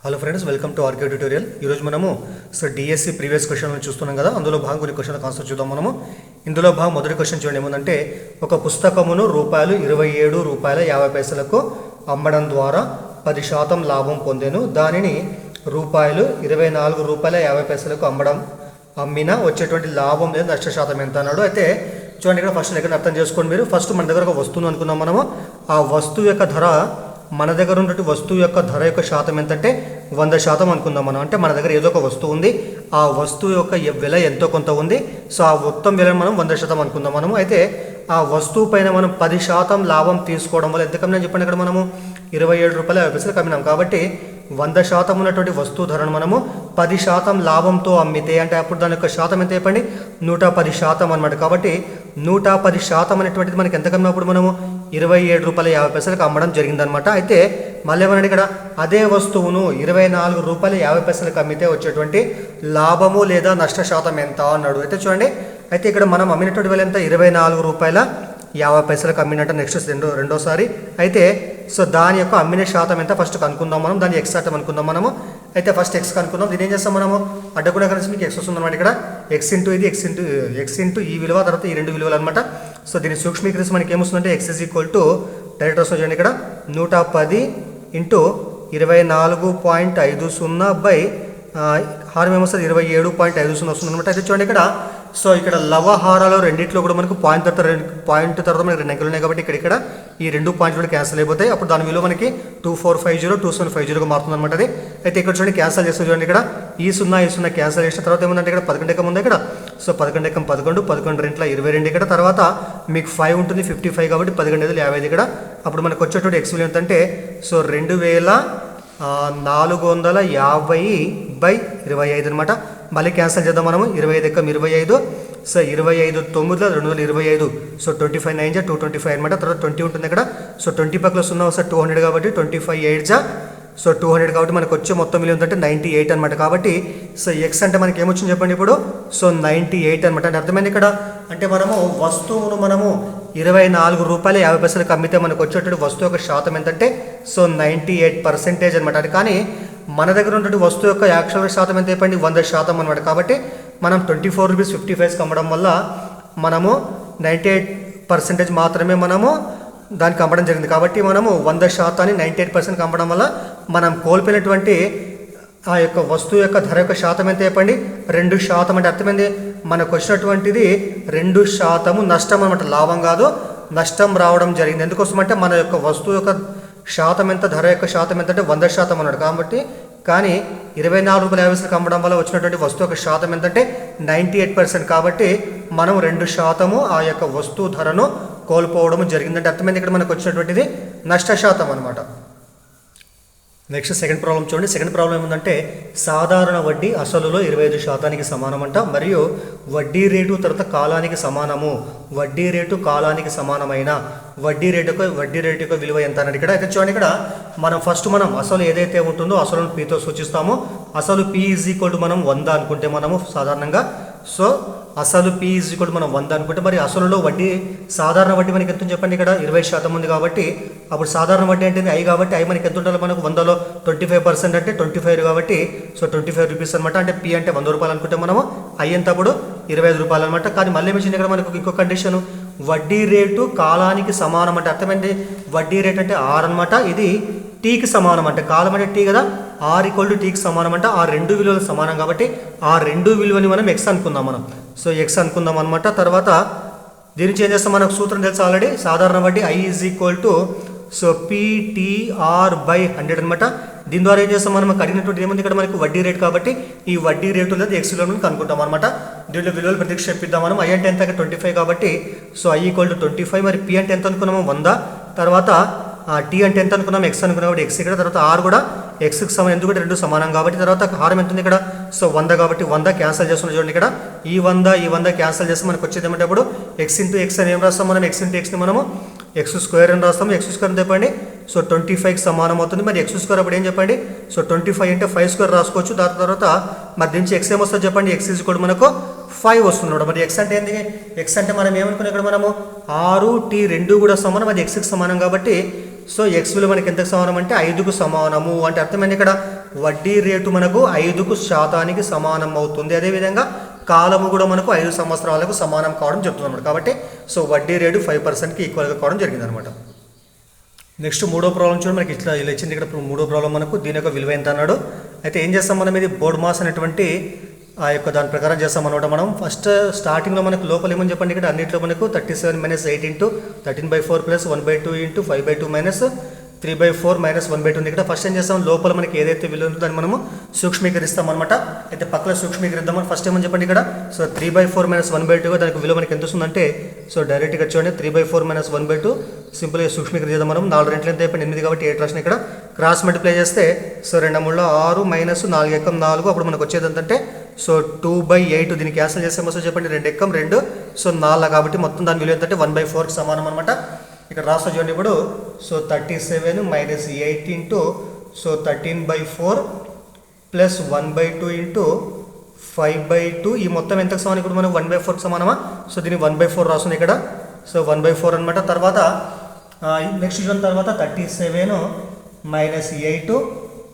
Hello friends, welcome to RK tutorial. ఈరోజు మనము DSC previous question చూస్తున్నాం కదా. అందులో భాగం కొన్ని క్వశ్చన్ కాన్సెప్ట్ చూద్దాం మనము. ఇందులో భాగం మొదటి క్వశ్చన్ చూడండి ఏముందంటే, ఒక పుస్తకమును ₹27.50 అమ్మడం ద్వారా 10% లాభం పొందాను. దానిని ₹24.50 అమ్మిన వచ్చేటువంటి లాభం లేదా నష్ట శాతం ఎంత అన్నాడు. అయితే చూడండి, ఇక్కడ ఫస్ట్ దగ్గర అర్థం చేసుకోండి మీరు. ఫస్ట్ మన దగ్గర ఒక వస్తువును అనుకున్నాం మనము. ఆ వస్తువు యొక్క ధర, మన దగ్గర ఉన్నటువంటి వస్తువు యొక్క ధర యొక్క శాతం ఎంతంటే 100% అనుకుందాం మనం. అంటే మన దగ్గర ఏదో ఒక వస్తువు ఉంది, ఆ వస్తువు యొక్క వెల ఎంతో కొంత ఉంది. సో ఆ మొత్తం విలను మనం 100% అనుకుందాం మనము. అయితే ఆ వస్తువు పైన మనం 10% లాభం తీసుకోవడం వల్ల ఎంత కమ్మినా చెప్పండి. ఇక్కడ మనము ₹27.50 కమ్మినాం. కాబట్టి 100% ఉన్నటువంటి వస్తువు ధరను మనము 10% లాభంతో అమ్మితే అంటే అప్పుడు దాని యొక్క శాతం ఎంత చెప్పండి, 110% అనమాట. కాబట్టి 110% అనేటువంటిది మనకి ఎంత కమ్మినప్పుడు మనము ₹27.50 అమ్మడం జరిగిందనమాట. అయితే మళ్ళీ ఏమన్నాడు ఇక్కడ, అదే వస్తువును ₹24.50 అమ్మితే వచ్చేటువంటి లాభము లేదా నష్ట శాతం ఎంత అన్నాడు. అయితే చూడండి, అయితే ఇక్కడ మనం అమ్మినటువంటి విల ఎంత, ₹24.50 అమ్మినట్టు. నెక్స్ట్ రెండోసారి అయితే సో దాని యొక్క అమ్మిన శాతం ఎంత ఫస్ట్ కనుక్కుందాం మనం. దాని ఎక్స్ శాతం అనుకుందాం మనము. అయితే ఫస్ట్ ఎక్స్ కనుక్కుందాం. దీని ఏం చేస్తాం మనము, అడ్డకుండా కలిసి మీకు ఎక్స్ వస్తుంది అనమాట. ఇక్కడ ఎక్స్ ఇంటూ ఇది, ఎక్స్ ఇంటూ ఈ విలువ, తర్వాత ఈ రెండు విలువలు అనమాట. సో దీన్ని సూక్ష్మీకరిస్తే మనకి ఏమొస్తుందంటే X is equal to direct వస్తుంది చూడండి. ఇక్కడ 110 ఇంటూ 24.50 హారం ఏమొస్తుంది, 27.50 వస్తుంది అనమాట. అయితే చూడండి ఇక్కడ, సో ఇక్కడ లవహారాలు రెండింటిలో కూడా మనకు పాయింట్ తర్వాత మనకి 2 అంకెలు ఉన్నాయి. కాబట్టి ఇక్కడ ఈ 2 పాయింట్లు కూడా క్యాన్సిల్ అయిపోతాయి. అప్పుడు దాని విలువ మనకి 2450 2750గా మారుతుంది అనమాట. అది అయితే ఇక్కడ చూడండి క్యాన్సిల్ చేస్తుంది చూడండి. ఇక్కడ ఈ 0 క్యాన్సిల్ చేసిన తర్వాత ఏముందంటే ఇక్కడ 11 ఎకం ఉంది ఇక్కడ. సో 11 ఎకం 11, 11 రెంట్ల 22 ఇక్కడ. తర్వాత మీకు 5 ఉంటుంది, 55 కాబట్టి 11×55 ఇక్కడ. అప్పుడు మనకు వచ్చేటువంటి ఎక్స్ విలువ ఎంతంటే సో 2450/25 అనమాట. మళ్ళీ క్యాన్సిల్ చేద్దాం మనము. 25 ఎక్కం 25, సో 25 9 225, సో 25 9 225 అనమాట. తర్వాత 20 ఉంటుంది ఇక్కడ. సో 20 పక్కల 0 వస్తే 200 కాబట్టి 25 8 సో 200 కాబట్టి మనకు వచ్చే మొత్తం విలువ ఏంటంటే 98 అనమాట. కాబట్టి సో ఎక్స్ అంటే మనకి ఏమొచ్చింది చెప్పండి ఇప్పుడు, సో 98 అనమాట. అంటే అర్థమైంది ఇక్కడ. అంటే మనము వస్తువును మనము ₹24.50 అమ్మితే మనకు వచ్చేటువంటి వస్తువు యొక్క శాతం ఎంతంటే సో 98% అనమాట. అది కానీ మన దగ్గర ఉన్నటువంటి వస్తువు యొక్క యాక్చువల్ శాతం ఎంత చెప్పండి, 100% అనమాట. కాబట్టి మనం ₹24.50 అమ్మడం వల్ల మనము 98% మాత్రమే మనము దానికి అమ్మడం జరిగింది. కాబట్టి మనము 100%ని 98% అమ్మడం వల్ల మనం కోల్పోయినటువంటి ఆ యొక్క వస్తువు యొక్క ధర యొక్క శాతం ఎంత చెప్పండి, 2%. అంటే అర్థమైంది, మనకు వచ్చినటువంటిది 2% నష్టం అనమాట, లాభం కాదు, నష్టం రావడం జరిగింది. ఎందుకోసం అంటే మన యొక్క వస్తువు యొక్క శాతం ఎంత, ధర యొక్క శాతం ఎంత అంటే 100% అన్నాడు. కాబట్టి కానీ ₹24.50 అమ్మడం వల్ల వచ్చినటువంటి వస్తువు యొక్క శాతం ఎంతంటే 98%. కాబట్టి మనం 2% ఆ యొక్క వస్తువు ధరను కోల్పోవడం జరిగిందంటే అర్థమైంది. ఇక్కడ మనకు వచ్చినటువంటిది నష్ట శాతం అనమాట. నెక్స్ట్ సెకండ్ ప్రాబ్లం చూడండి. సెకండ్ ప్రాబ్లం ఏముందంటే, సాధారణ వడ్డీ అసలులో 25%కి సమానమంట, మరియు వడ్డీ రేటు తర్వాత కాలానికి సమానము. వడ్డీ రేటు కాలానికి సమానమైన వడ్డీ రేటు యొక్క విలువ ఎంత అన్నది ఇక్కడ. అయితే చూడండి, ఇక్కడ మనం ఫస్ట్ అసలు ఏదైతే ఉంటుందో అసలును పీతో సూచిస్తాము. అసలు పి ఈజ్ ఈక్వల్ టు మనం 100 అనుకుంటే మనము సాధారణంగా, సో అసలు పి ఈజ్ ఈక్వల్ మనం 100 అనుకుంటే, మరి అసలులో వడ్డీ సాధారణ వడ్డీ మనకి ఎంత చెప్పండి, ఇక్కడ 20% ఉంది. కాబట్టి అప్పుడు సాధారణ వడ్డీ అంటే ఐ, కాబట్టి ఐ మనకి ఎంత ఉండాలి, మనకు 100లో 25% అంటే 25 కాబట్టి సో 25 రూపీస్ అనమాట. అంటే పి అంటే 100 రూపాయలు అనుకుంటే మనము ఐ ఎంత అప్పుడు 25 రూపాయలు అనమాట. కానీ మళ్ళీ ఏమిచ్చింది ఇక్కడ మనకు ఇంకో కండిషన్, వడ్డీ రేటు కాలానికి సమానం అంటే అర్థమైంది. వడ్డీ రేట్ అంటే ఆర్ అనమాట, ఇది టీకి సమానం అంటే కాలం అంటే టీ కదా, ఆర్ ఈక్వల్ టు టీకి సమానం అంటే ఆ రెండు విలువలు సమానం. కాబట్టి ఆ రెండు విలువని మనం ఎక్స్ అనుకుందాం మనం. సో ఎక్స్ అనుకుందాం అనమాట. తర్వాత దీన్ని చేంజ్ చేస్తాం, మనకు సూత్రం తెలుసు ఆల్రెడీ. సాధారణ వడ్డీ I is equal to so PTR/100 అనమాట. దీని ద్వారా ఏం చేస్తాం, మనం అడిగినటువంటి ఏముంది ఇక్కడ మనకు వడ్డీ రేట్. కాబట్టి ఈ వడ్డీ రేటు లేదా ఎక్స్ విలువను కనుక్కుంటాం అనమాట. దీంట్లో విలువలు ప్రతిక్షేపిద్దాం మనం. ఐ అంటే ఎంత, 25 కాబట్టి సో ఐ ఈక్వల్ టు 25. మరి పి అంటే ఎంత అనుకున్నాము, 100. తర్వాత టీ అంటే ఎంత అనుకున్నాం, ఎక్స్ అనుకున్నాం కాబట్టి ఎక్స్ ఇక్కడ. తర్వాత ఆర్ కూడా ఎక్స్కి సమానం, ఎందుకంటే రెండు సమానం కాబట్టి. తర్వాత హారం ఎంత ఉంది ఇక్కడ, సో 100 కాబట్టి 100 క్యాన్సిల్ చేస్తున్నాం చూడండి. ఇక్కడ ఈ 100 క్యాన్సిల్ చేస్తే మనకు వచ్చేది ఏమంటే అప్పుడు ఎక్స్ ఇంటూ ఎక్స్ అని ఏం రాస్తాం మనం, ఎక్స్ ఇంటూ ఎక్స్ని మనము x² అని రాస్తాము. x² అని చెప్పండి, సో 25కి సమానం అవుతుంది. మరి x² అప్పుడు ఏం చెప్పండి, సో 25 అంటే 5² రాసుకోవచ్చు. దాని తర్వాత మరి దీనికి ఎక్స్ ఏమొస్తుంది చెప్పండి, ఎక్స్ ఈజ్ కూడా మనకు 5 వస్తుంది. మరి ఎక్స్ అంటే ఏంటి, ఎక్స్ అంటే మనం ఏమనుకున్నాం ఇక్కడ మనము 6 T 2 కూడా సమానం, అది ఎక్స్కి సమానం. కాబట్టి సో ఎక్స్ విలువ మనకి ఎంతకు సమానం అంటే 5కు సమానము అంటే అర్థమైంది. ఇక్కడ వడ్డీ రేటు మనకు 5% సమానం అవుతుంది. అదేవిధంగా కాలము కూడా మనకు 5 సంవత్సరాలకు సమానం కావడం చెప్తుంది కాబట్టి సో వడ్డీ రేటు 5%కి ఈక్వల్గా కావడం జరిగింది అనమాట. నెక్స్ట్ మూడో ప్రాబ్లం చూడండి, మనకి ఇట్లా ఇలా ఇచ్చింది. ఇక్కడ మూడో ప్రాబ్లం మనకు దీని యొక్క విలువ ఎంత అన్నాడు. అయితే ఏం చేస్తాం మనం, ఇది బోర్డ్ మాస్ అనేటువంటి ఆ యొక్క దాని ప్రకారం చేస్తాం అనమాట. మనం ఫస్ట్ స్టార్టింగ్లో మనకు లోపల ఏమని చెప్పండి, ఇక్కడ అన్నింటిలో మనకు 37 - 8 × 13/4 + 1/2 × 5/2 - 3/4 - 1/2 ఉంది. ఇక్కడ ఫస్ట్ ఏం చేస్తాం, లోపల మనకి ఏదైతే విలువ ఉందో దాన్ని మనము సూక్ష్మీకరిస్తాం అనమాట. అయితే పక్కన సూక్ష్మీకరిద్దామని ఫస్ట్ ఏమని చెప్పండి ఇక్కడ, సో 3/4 - 1/2 దానికి విలువ మనకి ఎంత వస్తుందంటే, సో డైరెక్ట్గా చూడండి 3/4 - 1/2 సింపుల్గా సూక్ష్మీకరిద్దాం మనం. 4 2 ఎంత అయిపోయింది 8 కాబట్టి 8 రాసిన ఇక్కడ క్రాస్ మల్టిప్లై చేస్తే సో 2 3 6 - 4 1 4 అప్పుడు మనకు వచ్చేది ఏంటంటే సో 2/8 దీన్ని క్యాన్సిల్ చేస్తే వస్తుంది చెప్పండి 2 1 2 సో 4 కాబట్టి మొత్తం దాని విలువ ఏంటంటే 1/4కి సమానం అనమాట. ఇక్కడ రాస్తా చూడండి ఇప్పుడు, సో 37 - 8 × సో 13/4 + 1/2 × 5/2 ఈ మొత్తం ఎంతకు సమానం, ఇప్పుడు మనం 1/4కి సమానమా, సో దీన్ని 1/4 రాస్తుంది ఇక్కడ, సో 1/4 అనమాట. తర్వాత నెక్స్ట్ చూసిన తర్వాత 37 - 8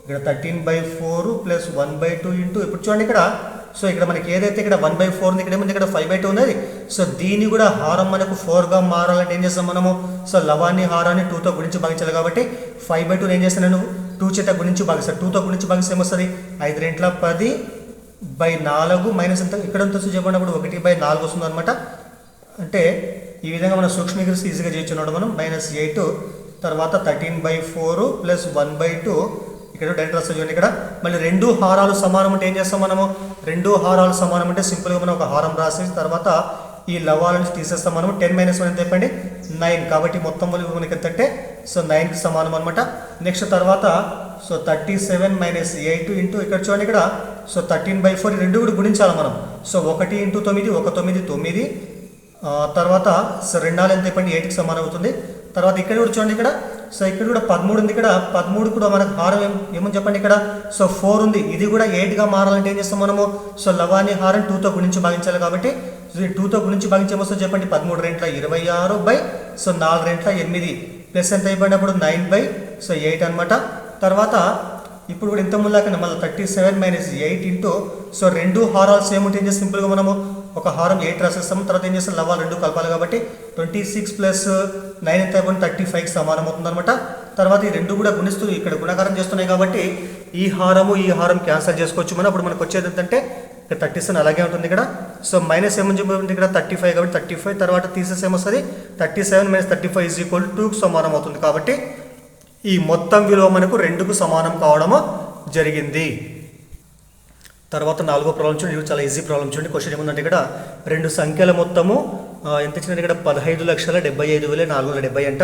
ఇక్కడ 13/4 + 1/2 × ఇప్పుడు చూడండి ఇక్కడ, సో ఇక్కడ మనకి ఏదైతే ఇక్కడ 1/4 ఉంది, ఇక్కడ ఏముంది ఇక్కడ 5/2 ఉన్నది. సో దీన్ని కూడా హారం మనకు 4గా మారాలంటే ఏం చేస్తాం మనము, సో లవాన్ని హారాన్ని 2తో గుణించి భాగించాలి కాబట్టి 5/2 ఏం చేస్తాను నేను 2 చేత గుణించి భాగిస్తాను. 2తో గుణించి భాగిస్తే ఏమొస్తుంది 5 2 10/4 మైనస్ ఎంత ఇక్కడ ఎంత చెప్పినప్పుడు 1/4 వస్తుంది అనమాట. అంటే ఈ విధంగా మనం సూక్ష్మీకరిస్తే ఈజీగా చేయొచ్చున్నాడు మనం. -8 తర్వాత 13/4 + 1/2 ఇక్కడ డైరెక్ట్ రాస్తా చూడండి. ఇక్కడ మళ్ళీ 2 హారాలు సమానం అంటే ఏం చేస్తాం మనము, 2 హారాలు సమానం అంటే సింపుల్గా మనం ఒక హారం రాసేసి తర్వాత ఈ లవాలను తీసేస్తాం మనము. 10 - 1 ఎంత చెప్పండి 9 కాబట్టి మొత్తం మనకి ఎంత అంటే సో 9కి సమానం అనమాట. నెక్స్ట్ తర్వాత సో 37 - 8 × ఇక్కడ చూడండి ఇక్కడ సో 13/4 రెండు కూడా గుణించాలి మనం. సో 1 × 9 1 9 9 తర్వాత సో 2 ఎంత చెప్పండి 8కి సమానం అవుతుంది. తర్వాత ఇక్కడ కూడా చూడండి ఇక్కడ, సో ఇక్కడ కూడా 13 ఉంది. ఇక్కడ 13 కూడా మనకు హారం ఏమని చెప్పండి ఇక్కడ, సో 4 ఉంది. ఇది కూడా 8గా మారాలంటే ఏం చేస్తాం మనము, సో లవాన్ని హారం 2తో గుణించి భాగించాలి కాబట్టి 2తో గుణించి భాగించి ఏమొస్తుంది చెప్పండి 13 2 26 సో 4 2 8 ప్లస్ ఎంత అయిపోయినప్పుడు 9/8 అనమాట. తర్వాత ఇప్పుడు కూడా ఇంత ముందులాగా మళ్ళీ 37 - 8 × సో 2 హారాలు సేమ్ ఉంటే ఏం చేస్తాం సింపుల్గా మనము ఒక హారం 8 రాసేస్తాము. తర్వాత ఏం చేస్తాం లవాలు 2 కలపాలి కాబట్టి 26 + 9 ఎంత అయిపోయింది 35కి సమానం అవుతుంది అనమాట. తర్వాత ఈ 2 కూడా గుణిస్తూ ఇక్కడ గుణకారం చేస్తున్నాయి కాబట్టి ఈ హారం క్యాన్సిల్ చేసుకోవచ్చు మనం. అప్పుడు మనకు వచ్చేది ఏంటంటే ఇక్కడ 37 అలాగే ఉంటుంది ఇక్కడ, సో మైనస్ ఏమని చెప్పి ఇక్కడ 35 కాబట్టి 35 తర్వాత తీసేసి ఏమొస్తుంది 37 - 35 = 2కు సమానం అవుతుంది. కాబట్టి ఈ మొత్తం విలువ మనకు 2కు సమానం కావడము జరిగింది. తర్వాత 4వ ప్రాబ్లం చూడండి, ఇది చాలా ఈజీ ప్రాబ్లం చూడండి. క్వశ్చన్ ఏముందంటే ఇక్కడ 2 సంఖ్యల మొత్తము ఎంత ఇచ్చినట్టు ఇక్కడ 15,75,470 అంట.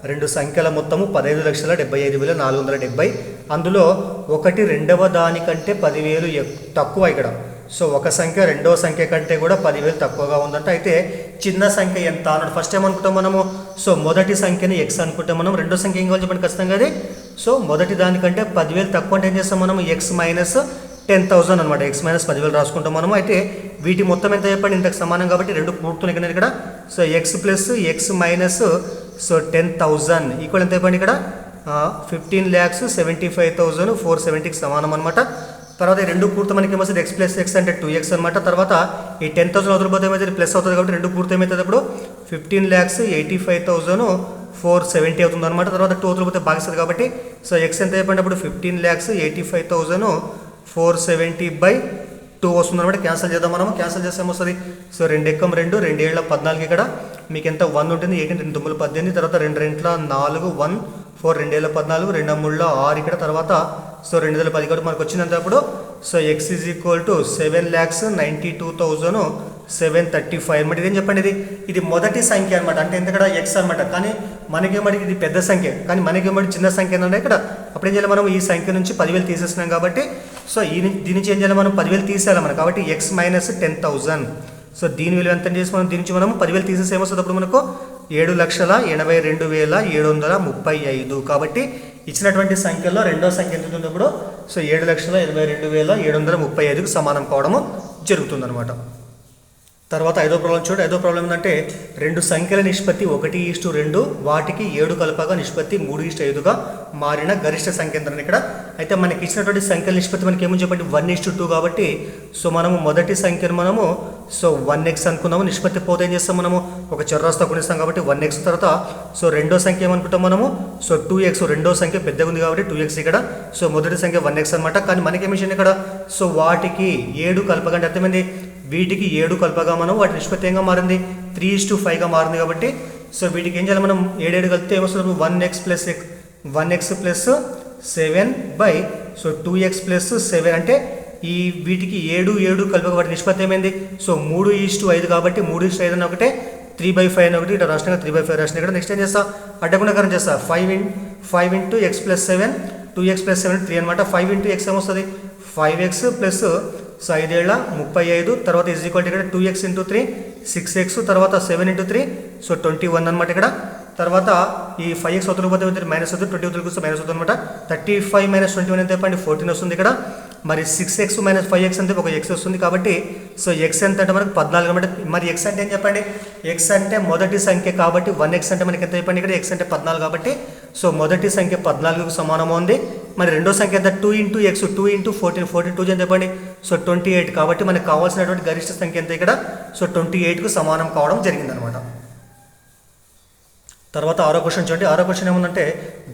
2 సంఖ్యల మొత్తము 15,75,470. అందులో ఒకటి రెండవ దానికంటే 10,000 తక్కువ ఇక్కడ. సో ఒక సంఖ్య రెండవ సంఖ్య కంటే కూడా 10,000 తక్కువగా ఉందంట. అయితే చిన్న సంఖ్య ఎంత అన్నాడు. ఫస్ట్ ఏమనుకుంటాం మనము, సో మొదటి సంఖ్యని x అనుకుంటాం మనం. రెండో సంఖ్య ఏం కావాలి చెప్పండి ఖచ్చితంగా అది, సో మొదటి దానికంటే 10,000 తక్కువ అంటే ఏం చేస్తాం మనము x - 10,000 అనమాట. x - 10,000 రాసుకుంటాం మనము. అయితే వీటి మొత్తం ఎంత చెప్పండి ఇంతకు సమానం కాబట్టి 2 కూడుతున్నాయి ఇక్కడ. So x + x - so 10,000 equal ఎంత చెప్పండి ఇక్కడ 15,75,470కి సమానం అనమాట. తర్వాత ఈ 2 పూర్తి మనకి ఏమవుతుంది x + x అంటే 2x అనమాట. తర్వాత ఈ 10,000 వదిలిపోతే ఏమైతే ప్లస్ అవుతుంది కాబట్టి 2 పూర్తి ఏమవుతుంది అప్పుడు 15,85,470 అవుతుంది అనమాట. తర్వాత 2 వదిలిపోతే భాగిస్తుంది కాబట్టి సో x ఎంత అయిపోయింది అప్పుడు 15,85,470/2 వస్తుంది అనమాట. క్యాన్సిల్ చేద్దాం మనము. క్యాన్సిల్ చేస్తే ఏమొస్తుంది, సో 2 1 2 2 7 14 ఇక్కడ మీకు ఎంత 1 ఉంటుంది 18 2 9 18 తర్వాత 2 2 4 1 4 2 7 14 2 3 6 ఇక్కడ తర్వాత సో 2010 కాబట్టి మనకు వచ్చినంత అప్పుడు సో x = 7,92,735 అనమాట. ఇదేం చెప్పండి ఇది మొదటి సంఖ్య అనమాట. అంటే ఎంత ఇక్కడ x అనమాట. కానీ మనకేమడికి ఇది పెద్ద సంఖ్య, కానీ మనకేమడి చిన్న సంఖ్య ఏంటంటే ఇక్కడ అప్పుడు ఏం చేయాలి మనం ఈ సంఖ్య నుంచి 10,000 తీసేస్తున్నాం కాబట్టి సో దీని నుంచి ఏం చేయాలి మనం 10,000 తీసేయాలి మనం. కాబట్టి x - 10,000 సో దీని విలువ ఎంత చేసి మనం దీని నుంచి మనం 10,000 తీసేసి ఏమొస్తుంది అప్పుడు మనకు 7,82,735. కాబట్టి ఇచ్చినటువంటి సంఖ్యలో రెండో సంఖ్య ఎంత ఉంటుంది అప్పుడు సో 7,82,735కు సమానం కావడము జరుగుతుందన్నమాట. తర్వాత ఐదో ప్రాబ్లం చూడండి. ఐదో ప్రాబ్లం ఏంటంటే రెండు సంఖ్యల నిష్పత్తి 1:2, వాటికి 7 కలపగా నిష్పత్తి 3:5గా మారిన గరిష్ట సంఖ్య ఎంత ఇక్కడ. అయితే మనకి ఇచ్చినటువంటి సంఖ్యల నిష్పత్తి మనకి ఏమని చెప్పండి 1:2 కాబట్టి సో మనము మొదటి సంఖ్యను మనము సో 1x అనుకున్నాము. నిష్పత్తి పోతే ఏం చేస్తాం మనము ఒక చర్రాస్తో గుణిస్తాం కాబట్టి 1x. తర్వాత సో రెండో సంఖ్య ఏమనుకుంటాం మనము సో 2x. రెండో సంఖ్య పెద్దగా ఉంది కాబట్టి 2x ఇక్కడ. సో మొదటి సంఖ్య 1x అనమాట. కానీ మనకి ఏమిషన్ ఇక్కడ సో వాటికి 7 కలపగా అంటే అర్థమైంది వీటికి 7 కలపగా మనం వాటి నిష్పత్తి ఏంగా మారింది 3:5గా మారింది కాబట్టి సో వీటికి ఏం చేయాలి మనం 7 కలిపితే ఏమొస్తుంది 1x plus 7 by so 2x plus 7 అంటే ఈ వీటికి 7 కలపగా వాటి నిష్పత్తి ఏమైంది సో 3:5 కాబట్టి 3:5 అని ఒకటే 3/5 అని ఒకటి ఇట్లా రాష్ట్రంగా 3/5 రాసిన ఇక్కడ. నెక్స్ట్ ఏం చేస్తా అడ్డగుణకారం చేస్తా 5 into X plus 7 2x plus 7 3 అనమాట. 5 ఇంటూ ఎక్స్ ఏమొస్తుంది 5x ప్లస్ సో 5 ఏళ్ళ 35 తర్వాత ఈజ్ ఈక్వల్ ఇక్కడ 2x ఇంటూ 3 6x తర్వాత 7 ఇంటూ 3 సో 21 అనమాట ఇక్కడ. తర్వాత ఈ 5x వదిలిపోతే మైనస్ అవుతుంది 20 వదిలిపోతే మైనస్ అవుతుంది అనమాట. 35 మైనస్ 21 ఎంత చెప్పండి 14 వస్తుంది ఇక్కడ. మరి 6x మైనస్ 5x అంటే ఒక x వస్తుంది కాబట్టి సో x ఎంత అంటే మనకు 14 అనమాట. మరి x అంటే ఏం చెప్పండి x అంటే మొదటి సంఖ్య కాబట్టి 1x అంటే మనకి ఎంత చెప్పండి ఇక్కడ x అంటే 14 కాబట్టి సో మొదటి సంఖ్య 14కు సమానము ఉంది. మరి రెండో సంఖ్య ఎంత 2 ఇంటూ ఎక్స్ 2 ఇంటూ 14 2 అని చెప్పండి సో 28 కాబట్టి మనకు కావాల్సినటువంటి గరిష్ట సంఖ్య ఎంత ఇక్కడ సో 28కు సమానం కావడం జరిగిందనమాట. తర్వాత ఆరో క్వశ్చన్ చూడండి. ఆరో క్వశ్చన్ ఏముందంటే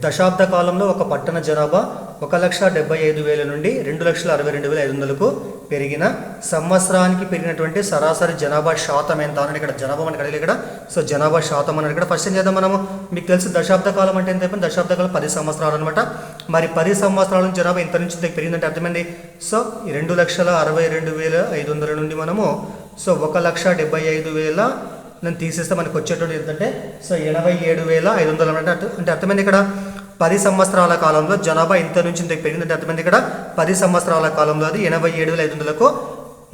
దశాబ్ద కాలంలో ఒక పట్టణ జనాభా 1,75,000 నుండి 2,62,500కు పెరిగిన సంవత్సరానికి పెరిగినటువంటి సరాసరి జనాభా శాతం ఎంత అని ఇక్కడ జనాభా మనకి అడిగి ఇక్కడ సో జనాభా శాతం అని ఇక్కడ. ఫస్ట్ ఏం చేద్దాం మనము మీకు తెలుసు దశాబ్ద కాలం అంటే ఎంత చెప్పండి దశాబ్ద కాలం 10 సంవత్సరాలు అనమాట. మరి 10 సంవత్సరాల జనాభా ఇంత నుంచి పెరిగిందంటే అర్థమైంది సో 2,62,500 నుండి మనము సో 1,75,000 నేను తీసేస్తే మనకు వచ్చేటువంటి ఏంటంటే సో 87,500 అంటే అర్థమైంది ఇక్కడ 10 సంవత్సరాల కాలంలో జనాభా ఇంత నుంచి ఇంత పెరిగిందంటే అర్థమైంది ఇక్కడ 10 సంవత్సరాల కాలంలో అది 87,500కు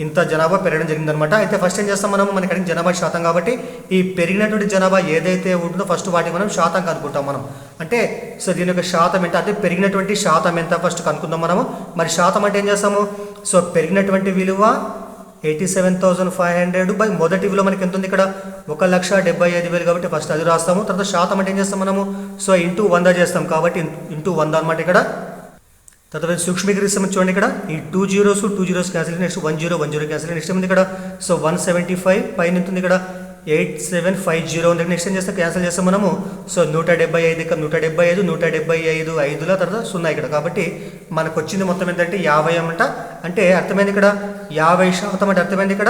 ఇంత జనాభా పెరగడం జరిగిందనమాట. అయితే ఫస్ట్ ఏం చేస్తాం మనము మనకి అడిగిన జనాభా శాతం కాబట్టి ఈ పెరిగినటువంటి జనాభా ఏదైతే ఉంటుందో ఫస్ట్ వాటికి మనం శాతం కనుక్కుంటాం మనం. అంటే సో దీని యొక్క శాతం ఎంత అంటే పెరిగినటువంటి శాతం ఎంత ఫస్ట్ కనుక్కుందాం మనము. మరి శాతం అంటే ఏం చేస్తాము సో పెరిగినటువంటి విలువ 87,500 బై మొదటి విలువ మనకి ఎంత ఉంది ఇక్కడ 1,75,000 కాబట్టి ఫస్ట్ అది రాస్తాము. తర్వాత శాతం అంటే ఏం చేస్తాం మనము సో ఇంటూ 100 చేస్తాం కాబట్టి ఇంటూ 100 అనమాట ఇక్కడ. తర్వాత సూక్ష్మీకరిస్తాం చూడండి ఇక్కడ ఈ 2 zeros cancel next 1 cancel next ఉంది ఇక్కడ సో 175 పైన ఎంత ఉంది ఇక్కడ 8750 ఉంది. నెక్స్ట్ ఏం చేస్తాం క్యాన్సిల్ చేస్తాం మనము సో 175 ఇక్కడ 175 5ల తర్వాత 0 ఇక్కడ కాబట్టి మనకు వచ్చింది మొత్తం ఏంటంటే 50 అన్నమాట. అంటే అర్థమైంది ఇక్కడ 50% అంటే అర్థమైంది ఇక్కడ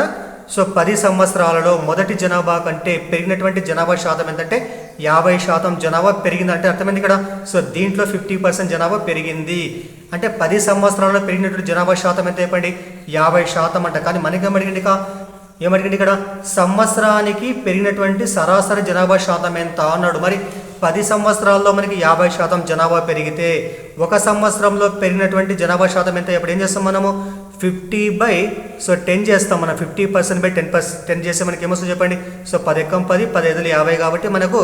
సో 10 సంవత్సరాలలో మొదటి జనాభా కంటే పెరిగినటువంటి జనాభా శాతం ఏంటంటే 50% జనాభా పెరిగింది అంటే అర్థమైంది ఇక్కడ సో దీంట్లో 50% జనాభా పెరిగింది అంటే 10 సంవత్సరాలలో పెరిగినటువంటి జనాభా శాతం ఎంత చెప్పండి 50% అంట. కానీ మనకి ఏమడిగింది ఇక్కడ సంవత్సరానికి పెరిగినటువంటి సరాసరి జనాభా శాతం ఎంత అన్నాడు. మరి 10 సంవత్సరాల్లో మనకి 50% జనాభా పెరిగితే ఒక సంవత్సరంలో పెరిగినటువంటి జనాభా శాతం ఎంత ఇప్పుడు ఏం చేస్తాం మనము 50/10 చేస్తాం మనం 50%/10 చేస్తే మనకి ఏమొస్తుంది చెప్పండి సో 10 × 10 15 50 కాబట్టి మనకు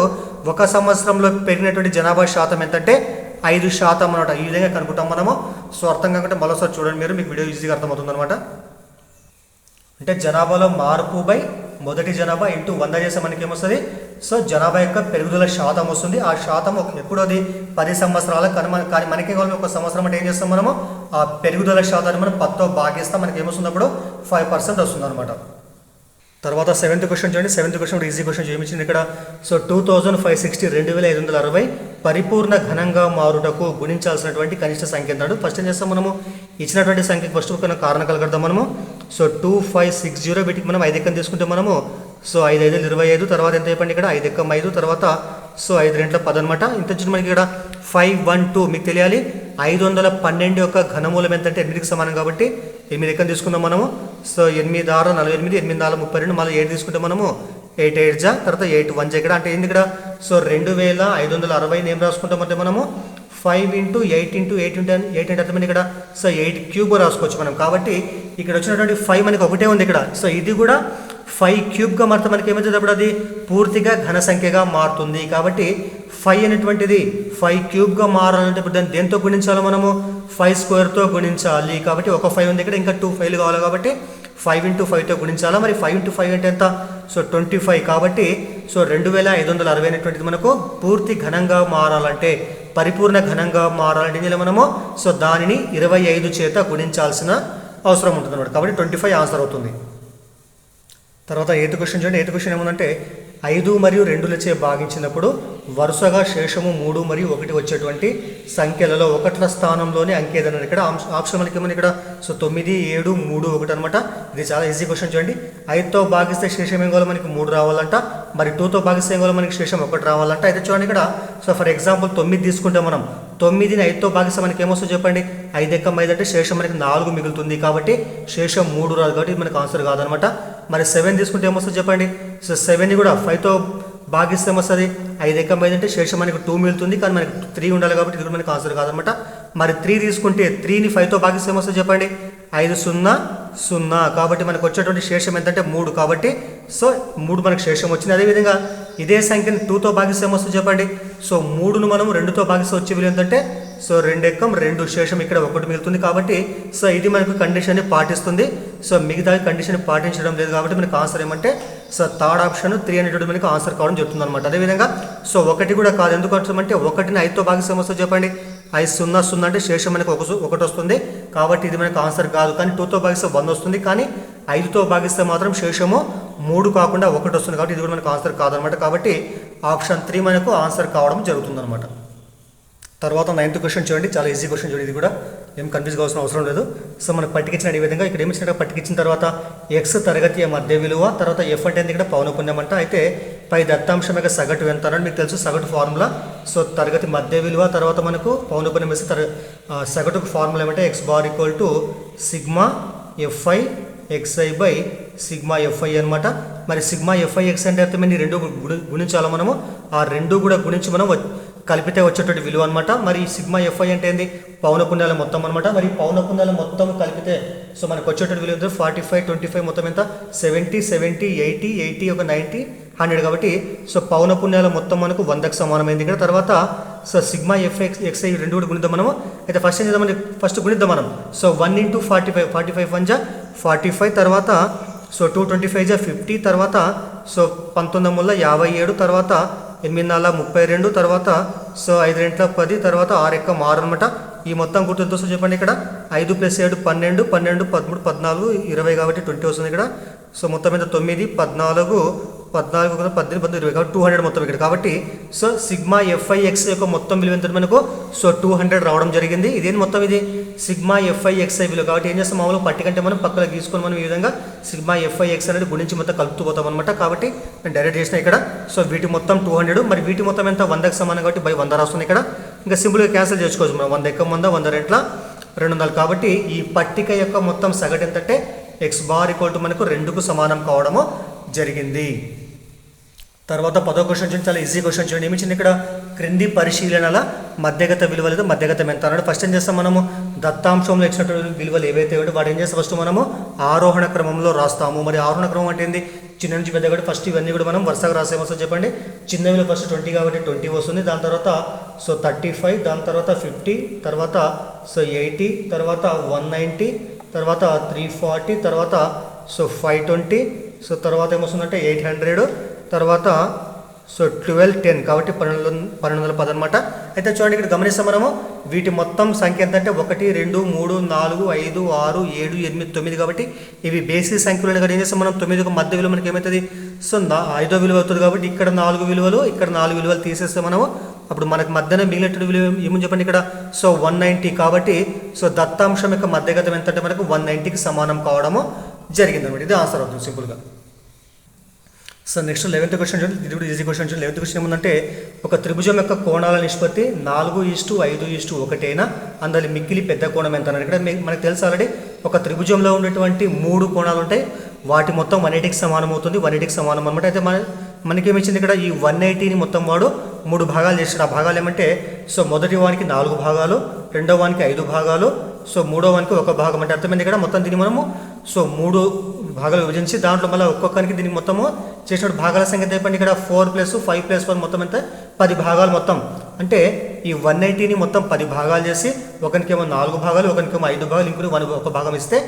ఒక సంవత్సరంలో పెరిగినటువంటి జనాభా శాతం ఎంతంటే 5% అనమాట. ఈ విధంగా కనుక్కుంటాం మనము. సో అర్థం కాకుంటే మరోసారి చూడండి మీరు మీకు వీడియో ఈజీగా అర్థమవుతుంది అనమాట. అంటే జనాభాలో మార్పు బై మొదటి జనాభా ఇంటూ 100 చేస్తే మనకి ఏమొస్తుంది సో జనాభా యొక్క పెరుగుదల శాతం వస్తుంది. ఆ శాతం ఎప్పుడు అది 10 సంవత్సరాల కానీ మనకి ఒక సంవత్సరం అంటే ఏం చేస్తాం మనము ఆ పెరుగుదల శాతాన్ని మనం 10తో భాగిస్తాం మనకి ఏమొస్తుంది అప్పుడు 5% వస్తుంది అనమాట. తర్వాత 7th క్వశ్చన్ చూడండి. 7th క్వశ్చన్ ఈజీ క్వశ్చన్ ఏమిచ్చింది ఇక్కడ సో 2560 2560 పరిపూర్ణ ఘనంగా మారుటకు గుణించాల్సినటువంటి కనిష్ట సంఖ్య అన్నాడు. ఫస్ట్ ఏం చేస్తాం మనము ఇచ్చినటువంటి సంఖ్యకి ఫస్ట్ ఒక కారణం కలగడదాం మనము సో 2560 వీటికి మనం 5 ఎక్కం తీసుకుంటే మనము సో 5 5 25 తర్వాత ఎంత చెప్పండి ఇక్కడ 5 ఎక్కం 5 తర్వాత సో 5 2 10 అనమాట. ఇంత వచ్చి మనకి ఇక్కడ 512 మీకు తెలియాలి 512 యొక్క ఘనమూలం ఎంత అంటే 8కి సమానం కాబట్టి 8 ఎక్కం తీసుకుందాం మనము సో 8 6 48 8 4 32 మళ్ళీ 7 తీసుకుంటే మనము 8 8 జా తర్వాత 8 1 ఇక్కడ అంటే ఏంది ఇక్కడ సో 2560 ఏం రాసుకుంటాం అంటే మనము 5 × 8 × 8 అంటే అర్థమైంది ఇక్కడ సో 8 క్యూబ్ రాసుకోవచ్చు మనం. కాబట్టి ఇక్కడ వచ్చినటువంటి 5 మనకి ఒకటే ఉంది ఇక్కడ సో ఇది కూడా 5 క్యూబ్గా మారితే మనకి ఏమవుతుంది అప్పుడు అది పూర్తిగా ఘన సంఖ్యగా మారుతుంది. కాబట్టి 5 అనేటువంటిది 5 క్యూబ్గా మారాలంటే ఇప్పుడు దాన్ని దేంతో గుణించాలి మనము 5 స్క్వేర్తో గుణించాలి. కాబట్టి ఒక 5 ఉంది ఇక్కడ ఇంకా 2 5లు కావాలి కాబట్టి 5 ఇంటూ 5తో గుణించాలా. మరి 5 ఇంటూ 5 అంటే ఎంత? సో 25 కాబట్టి సో 2560 అనేటువంటిది మనకు పూర్తి ఘనంగా మారాలంటే, పరిపూర్ణ ఘనంగా మారాలంటే ఇందులో మనము సో దానిని 25 చేత గుణించాల్సిన అవసరం ఉంటుంది అన్నమాట. కాబట్టి 25 ఆన్సర్ అవుతుంది. తర్వాత 8th క్వశ్చన్ చూడండి. 8th క్వశ్చన్ ఏముందంటే 5 మరియు 2లచే భాగించినప్పుడు వరుసగా శేషము 3 మరియు 1 వచ్చేటువంటి సంఖ్యలలో 1ల స్థానంలోనే అంకె ఏదన్నారు. ఇక్కడ ఆప్షన్ మనకి ఏమన్నా ఇక్కడ సో 9, 7, 3, 1 అనమాట. ఇది చాలా ఈజీ క్వశ్చన్ చూడండి. 5తో భాగిస్తే శేషం ఏం కావాలి మనకి 3 రావాలంట. మరి 2తో భాగిస్తే ఏం కావాలి మనకి శేషం 1 రావాలంట. అయితే చూడండి ఇక్కడ సో ఫర్ ఎగ్జాంపుల్ 9 తీసుకుంటే మనం 9ని 5తో భాగిస్తే మనకి ఏమొస్తుంది చెప్పండి. 5 ఎక్కం 5 అంటే శేషం మనకి 4 మిగులుతుంది కాబట్టి శేషం 3 రాదు కాబట్టి ఇది మనకి ఆన్సర్ కాదనమాట. మరి 7 తీసుకుంటే ఏమొస్తుంది చెప్పండి. సో 7ని కూడా 5తో భాగిస్తే ఏమొస్తుంది. 5 ఎక్కం 5 అంటే శేషం మనకి 2 మిగులుతుంది కానీ మనకి 3 ఉండాలి కాబట్టి ఇది కూడా మనకి ఆన్సర్ కాదనమాట. మరి 3 తీసుకుంటే 3ని 5తో భాగిస్తే ఏమొస్తుంది చెప్పండి. 5 0 0 కాబట్టి మనకు వచ్చేటువంటి శేషం ఎంతంటే 3 కాబట్టి సో 3 మనకు శేషం వచ్చింది. అదేవిధంగా ఇదే సంఖ్యని 2తో భాగిస్తే ఏమొస్తుంది చెప్పండి. సో 3ను మనం 2తో భాగిస్తే వచ్చే విలువ ఏంటంటే సో 2 ఎక్కం 2 శేషం ఇక్కడ 1 మిగులుతుంది కాబట్టి సో ఇది మనకు కండిషన్ని పాటిస్తుంది. సో మిగతా కండిషన్ పాటించడం లేదు కాబట్టి మనకు ఆన్సర్ ఏమంటే సో థర్డ్ ఆప్షన్ 3 అనేటువంటి మనకు ఆన్సర్ కావడం జరుగుతుంది అనమాట. అదేవిధంగా సో 1 కూడా కాదు. ఎందుకు అంటే 1ని 5తో భాగిస్తే ఏమొస్తుంది చెప్పండి. 5 0 0 అంటే శేషం మనకు 1 వస్తుంది కాబట్టి ఇది మనకు ఆన్సర్ కాదు. కానీ 2తో భాగిస్తే 1 వస్తుంది కానీ 5తో భాగిస్తే మాత్రం శేషము 3 కాకుండా 1 వస్తుంది కాబట్టి ఇది కూడా మనకు ఆన్సర్ కాదనమాట. కాబట్టి ఆప్షన్ 3 మనకు ఆన్సర్ కావడం జరుగుతుంది అనమాట. తర్వాత 9th క్వశ్చన్ చూడండి. చాలా ఈజీ క్వశ్చన్ చూడండి. ఇది కూడా ఏం కన్ఫ్యూజ్ కావాల్సిన అవసరం లేదు. సో మనకు పట్టికిచ్చిన ఈ విధంగా ఇక్కడ ఏమి ఇచ్చినట్టు పట్టికిచ్చిన తర్వాత ఎక్స్ తరగతి మధ్య విలువ, తర్వాత ఎఫ్ అంటే ఇక్కడ పౌనపున్యం అంట. అయితే పై దత్తాంశం యొక్క సగటు ఎంత అని మీకు తెలుసు సగటు ఫార్ములా. సో తరగతి మధ్య విలువ తర్వాత మనకు పౌనపున్యం వేస్తే సగటుకు ఫార్ములా ఏమంటే X bar equal to sigma F I X I by sigma F I అనమాట. మరి సిగ్మా ఎఫ్ఐ ఎక్స్ అంటే అర్థమైంది రెండు గుణించాలి మనము. ఆ రెండు కూడా గుణించి మనం కలిపితే వచ్చేటువంటి విలువ అనమాట. మరి సిగ్మా ఎఫ్ఐ అంటే ఏంది పౌనపున్యాల మొత్తం అనమాట. మరి పౌనపున్యాల మొత్తం కలిపితే సో మనకు వచ్చేటువంటి విలువ 45 25 మొత్తం ఎంత 70 70 80 80 ఒక 90 100 కాబట్టి సో పౌనపున్యాల మొత్తం మనకు 100కు సమానమైంది ఇక్కడ. తర్వాత సో సిగ్మా ఎఫ్ఎక్స్ ఎక్స్ఐ రెండు కూడా గుణిద్దాం మనము. అయితే ఫస్ట్ ఏం చేద్దాం ఫస్ట్ గుణిద్దాం మనం. సో 1 × 45 45 1 45 తర్వాత సో 2 25 50 తర్వాత సో 19 57 తర్వాత 8 4 32 తర్వాత సో 5 2 10 తర్వాత 6 1 6 అనమాట. ఈ మొత్తం గుర్తు ఎంత వస్తుంది చెప్పండి. ఇక్కడ 5 + 7 12 12 13 14 20 కాబట్టి 20 వస్తుంది ఇక్కడ. సో మొత్తం మీద 9 14 14 18 20 కాబట్టి 200 మొత్తం ఇక్కడ. కాబట్టి సో సిగ్మా ఎఫ్ఐ ఎక్స్ యొక్క మొత్తం విలువ ఎంత మనకు సో 200 రావడం జరిగింది. ఇదేంటి మొత్తం ఇది సిగ్మా ఎఫ్ఐ ఎక్స్ఐ విలువ. కాబట్టి ఏం చేస్తాం మామూలుగా పట్టికంటే మనం పక్కన గీసుకొని మనం ఈ విధంగా సిగ్మా ఎఫ్ఐ ఎక్స్ అనేది గుణించి మొత్తం కలుపుతూ పోతాం అనమాట. కాబట్టి నేను డైరెక్ట్ చేసిన ఇక్కడ సో వీటి మొత్తం 200 మరి వీటి మొత్తం ఎంత 100కి సమానం కాబట్టి బై 100 రాస్తుంది ఇక్కడ. ఇంకా సింపుల్గా క్యాన్సిల్ చేసుకోవచ్చు మనం. 100 ఎక్కం 100 100 రెంట్ల 200 కాబట్టి ఈ పట్టిక యొక్క మొత్తం సగటు ఎంతంటే ఎక్స్ బార్ ఈక్వల్ టు మనకు 2కు సమానం కావడము జరిగింది. తర్వాత 10వ క్వశ్చన్ చూడండి. చాలా ఈజీ క్వశ్చన్ చూడండి. ఏమిచ్చింది ఇక్కడ క్రింది పరిశీలనల మధ్యగత విలువ లేదా మధ్యగతం ఎంత అన్నాడు. ఫస్ట్ ఏం చేస్తాం మనము దత్తాంశంలో ఇచ్చినటువంటి విలువలు ఏవైతే ఉంటే వాటి ఏం చేస్తాం ఫస్ట్ మనము ఆరోహణ క్రమంలో రాస్తాము. మరి ఆరోహణ క్రమం అంటే ఏంది చిన్న నుంచి పెద్ద కాబట్టి ఫస్ట్ ఇవన్నీ కూడా మనం వరుసగా రాసేమొస్తుంది చెప్పండి. చిన్న విలువ ఫస్ట్ 20 కాబట్టి 20 వస్తుంది. దాని తర్వాత సో 35 దాని తర్వాత 50 తర్వాత సో 80 తర్వాత 190 తర్వాత 340 తర్వాత సో 520 సో తర్వాత ఏమొస్తుందంటే 800 తర్వాత సో 1210 కాబట్టి 1210 అనమాట. అయితే చూడండి ఇక్కడ గమనిస్తాం మనము వీటి మొత్తం సంఖ్య ఎంత అంటే 1 2 3 4 5 6 7 8 9 కాబట్టి ఇవి బేసిక్ సంఖ్యలు. ఏం చేస్తాం మనం 9కు మధ్య విలువ మనకి ఏమవుతుంది సో 5వ విలువ అవుతుంది కాబట్టి ఇక్కడ 4 విలువలు ఇక్కడ 4 విలువలు తీసేస్తే మనము అప్పుడు మనకు మధ్యన మిగిలినటువంటి విలువ ఏమని చెప్పండి ఇక్కడ సో 190 కాబట్టి సో దత్తాంశం యొక్క మధ్యగతం ఎంత అంటే మనకు 190కి సమానం కావడము జరిగింది అనమాట. ఇది ఆన్సర్ అవుతుంది సింపుల్గా. సో నెక్స్ట్ 11th క్వశ్చన్ చూడండి. ఇది కూడా ఈజీ క్వశ్చన్ చూడండి. 11th క్వశ్చన్ ఏముందంటే ఒక త్రిభుజం యొక్క కోణాల నిష్పత్తి 4:5:1 అయినా అందులో మిక్కిలి పెద్ద కోణం ఎంత అన్నాడు. ఇక్కడ మనకు తెలుసు ఆల్రెడీ ఒక త్రిభుజంలో ఉన్నటువంటి 3 కోణాలు ఉంటాయి. వాటి మొత్తం 180కి సమానం అవుతుంది. 180కి సమానం అనమాట. అయితే మనకేమిచ్చింది ఇక్కడ ఈ 180ని మొత్తం వాడు 3 భాగాలు చేస్తాడు. ఆ భాగాలు ఏమంటే సో మొదటి వానికి 4 భాగాలు, రెండవ వానికి 5 భాగాలు, సో మూడో వానికి 1 భాగం అంటే అర్థమైంది. ఇక్కడ మొత్తం దీన్ని మనము సో 3 భాగాలు విభజించి దాంట్లో మళ్ళీ ఒక్కొక్కరికి దీనికి మొత్తము చేసిన భాగాల సంఖ్య చెప్పండి. ఇక్కడ 4 + 5 + 1 మొత్తం ఎంత 10 భాగాలు మొత్తం. అంటే ఈ 180ని మొత్తం 10 భాగాలు చేసి ఒకరికేమో 4 భాగాలు ఒకరికేమో 5 భాగాలు ఇంకొక 1 భాగం ఇస్తే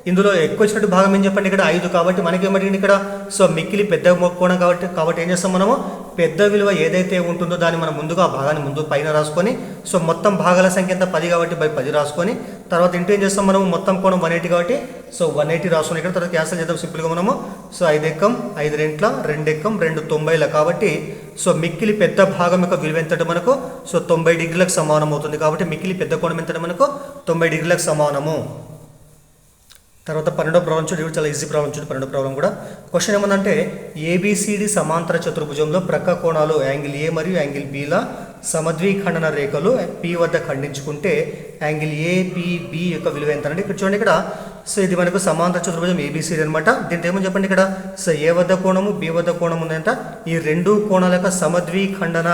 ఇందులో ఎక్కువ వచ్చినట్టు భాగం ఏం చెప్పండి ఇక్కడ 5 కాబట్టి మనకేమంటే ఇక్కడ సో మిక్కిలి పెద్ద కోణం కాబట్టి ఏం చేస్తాం మనము పెద్ద విలువ ఏదైతే ఉంటుందో దాన్ని మనం ముందుగా ఆ భాగాన్ని ముందు పైన రాసుకొని సో మొత్తం భాగాల సంఖ్య ఎంత 10 కాబట్టి 10 రాసుకొని తర్వాత ఇంటూ ఏం చేస్తాం మనము మొత్తం కోణం 180 కాబట్టి సో 180 రాసుకొని ఇక్కడ తర్వాత క్యాన్సిల్ చేద్దాం సింపుల్గా మనము సో 5 ఎక్కం 5 రెంట్ల 2 ఎక్కం 2 90ల కాబట్టి సో మిక్కిలి పెద్ద భాగం యొక్క విలువ ఎంత మనకు సో 90 డిగ్రీలకు సమానం అవుతుంది కాబట్టి మిక్కిలి పెద్ద కోణం ఎంత మనకు 90 డిగ్రీలకు సమానము. తర్వాత 12వ ప్రాబ్లం చూడండి, చాలా ఈజీ ప్రాబ్లం చూడండి. 12వ ప్రాబ్లం కూడా క్వశ్చన్ ఏమందంటే ఏబిసిడి సమాంతర చతుర్భుజంలో ప్రక్క కోణాలు యాంగిల్ ఏ మరియు యాంగిల్ బిల సమద్విఖండన రేఖలు పి వద్ద ఖండించుకుంటే యాంగిల్ ఏపీబి యొక్క విలువ ఎంత అంటే ఇక్కడ చూడండి. ఇక్కడ సో ఇది మనకు సమాంతర చతుర్భుజం ఏబిసిడి అనమాట. దీంట్లో ఏమని చెప్పండి ఇక్కడ సో ఏ వద్ద కోణము బి వద్ద కోణం ఉందంట. ఈ రెండు కోణాల యొక్క సమద్విఖండన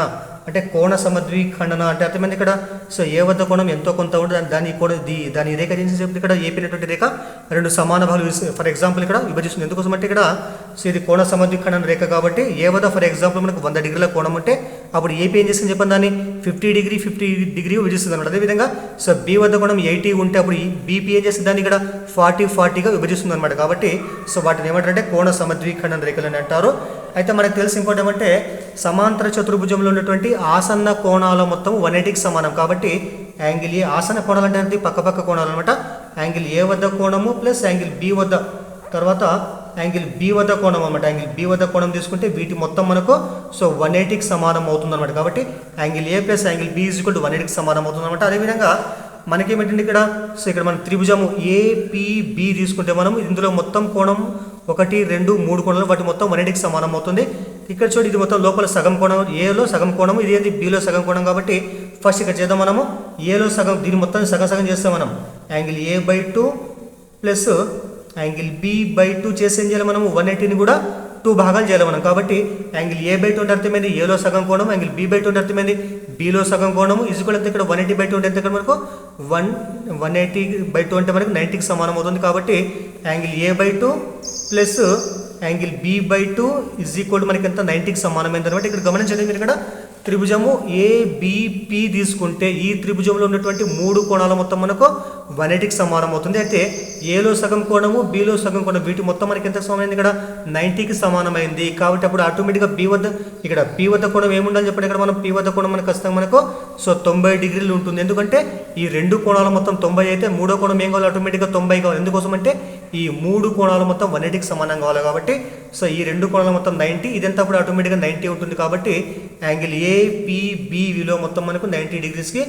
అంటే కోణ సమద్విఖండన అంటే అర్థమైంది ఇక్కడ సో ఏ వద్ద కోణం ఎంతో కొంత ఉంటుంది దాని రేఖ చేసి చెప్పి ఇక్కడ ఏపినటువంటి రేఖ రెండు సమాన భాగాలు ఫర్ ఎగ్జాంపుల్ ఇక్కడ విభజిస్తుంది. ఎందుకోసం అంటే ఇక్కడ సో ఇది కోణ సమద్విఖండన రేఖ కాబట్టి ఏ వద్ద ఫర్ ఎగ్జాంపుల్ మనకు 100 డిగ్రీల కోణం ఉంటే అప్పుడు ఏపీ ఏం చేస్తుంది చెప్పండి దాన్ని 50 డిగ్రీ విభజిస్తుంది అనమాట. అదేవిధంగా సో బి వద్ద కోణం 80 ఉంటే అప్పుడు బీపీ ఏం చేస్తుంది దాన్ని ఇక్కడ 40గా విభజిస్తుంది అనమాట. కాబట్టి సో వాటిని ఏమంటారంటే కోణ సమద్విఖండన రేఖలు అని అంటారు. అయితే మనకు తెలిసి ఇంకోటి ఏమంటే సమాంతర చతుర్భుజంలో ఉన్నటువంటి ఆసన్న కోణాల మొత్తం 180కి సమానం కాబట్టి యాంగిల్ ఏ ఆసన్న కోణాలు అంటే పక్క కోణాలు అనమాట. యాంగిల్ ఏ వద్ద కోణము ప్లస్ యాంగిల్ బి వద్ద తర్వాత యాంగిల్ బి వద్ద కోణం అనమాట. యాంగిల్ బి వద్ద కోణం తీసుకుంటే వీటి మొత్తం మనకు సో 180కి సమానం అవుతుంది అనమాట. కాబట్టి angle A plus angle B is equal to 180కి సమానం అవుతుంది అనమాట. అదేవిధంగా మనకేమిటండి ఇక్కడ సో ఇక్కడ మనం త్రిభుజము ఏపీబి తీసుకుంటే మనం ఇందులో మొత్తం కోణం 1, 2, 3 కోణాలు వాటి మొత్తం 180కి సమానం అవుతుంది. ఇక్కడ చూడండి ఇది మొత్తం లోపల సగం కోణం ఏలో సగం కోణము ఇది ఏంటి బిలో సగం కోణం కాబట్టి ఫస్ట్ ఇక్కడ చేద్దాం మనము ఏలో సగం దీని మొత్తం సగం చేస్తాం మనం angle A/2 plus angle B/2 చేసి ఏం చేయాలి మనము 180ని కూడా 2 భాగాలు చేయాలి మనం. కాబట్టి యాంగిల్ A/2 అంటే అర్థమైంది ఏలో సగం కోణం, యాంగిల్ B/2 అంటే అర్థమైంది బిలో సగం కోణము ఈజ్వల్ ఎంత ఇక్కడ 180/2 అంటే ఎంత ఇక్కడ మనకు 180/2 అంటే మనకు 90కి సమానం అవుతుంది. కాబట్టి angle A/2 plus angle B/2 is equal మనకి ఎంత 90కి సమానమైంది అనమాట. ఇక్కడ గమనించండి మీరు ఇక్కడ త్రిభుజము ఏబిపి తీసుకుంటే ఈ త్రిభుజంలో ఉన్నటువంటి 3 కోణాల మొత్తం మనకు 180కి సమానం అవుతుంది. అయితే ఏలో సగం కోణము బిలో సగం కోణం వీటి మొత్తం మనకి ఎంత సమానమైంది ఇక్కడ 90కి సమానమైంది. కాబట్టి అప్పుడు ఆటోమేటిక్గా బి వద్ద కోణం ఏముండాలని చెప్పండి ఇక్కడ మనం పి వద్ద కోణం మనకు ఖచ్చితంగా మనకు సో 90 డిగ్రీలు ఉంటుంది. ఎందుకంటే ఈ రెండు కోణాలు మొత్తం 90 అయితే మూడో కోణం ఏం కావాలి ఆటోమేటిక్గా 90 కావాలి. ఎందుకోసం అంటే ఈ 3 కోణాలు మొత్తం 180కి సమానం కావాలి కాబట్టి సో ఈ రెండు కోణాలు మొత్తం 90 ఇదంతా అప్పుడు ఆటోమేటిక్గా 90 ఉంటుంది. కాబట్టి యాంగిల్ ఏపీబి విలువ మొత్తం మనకు 90 డిగ్రీస్కి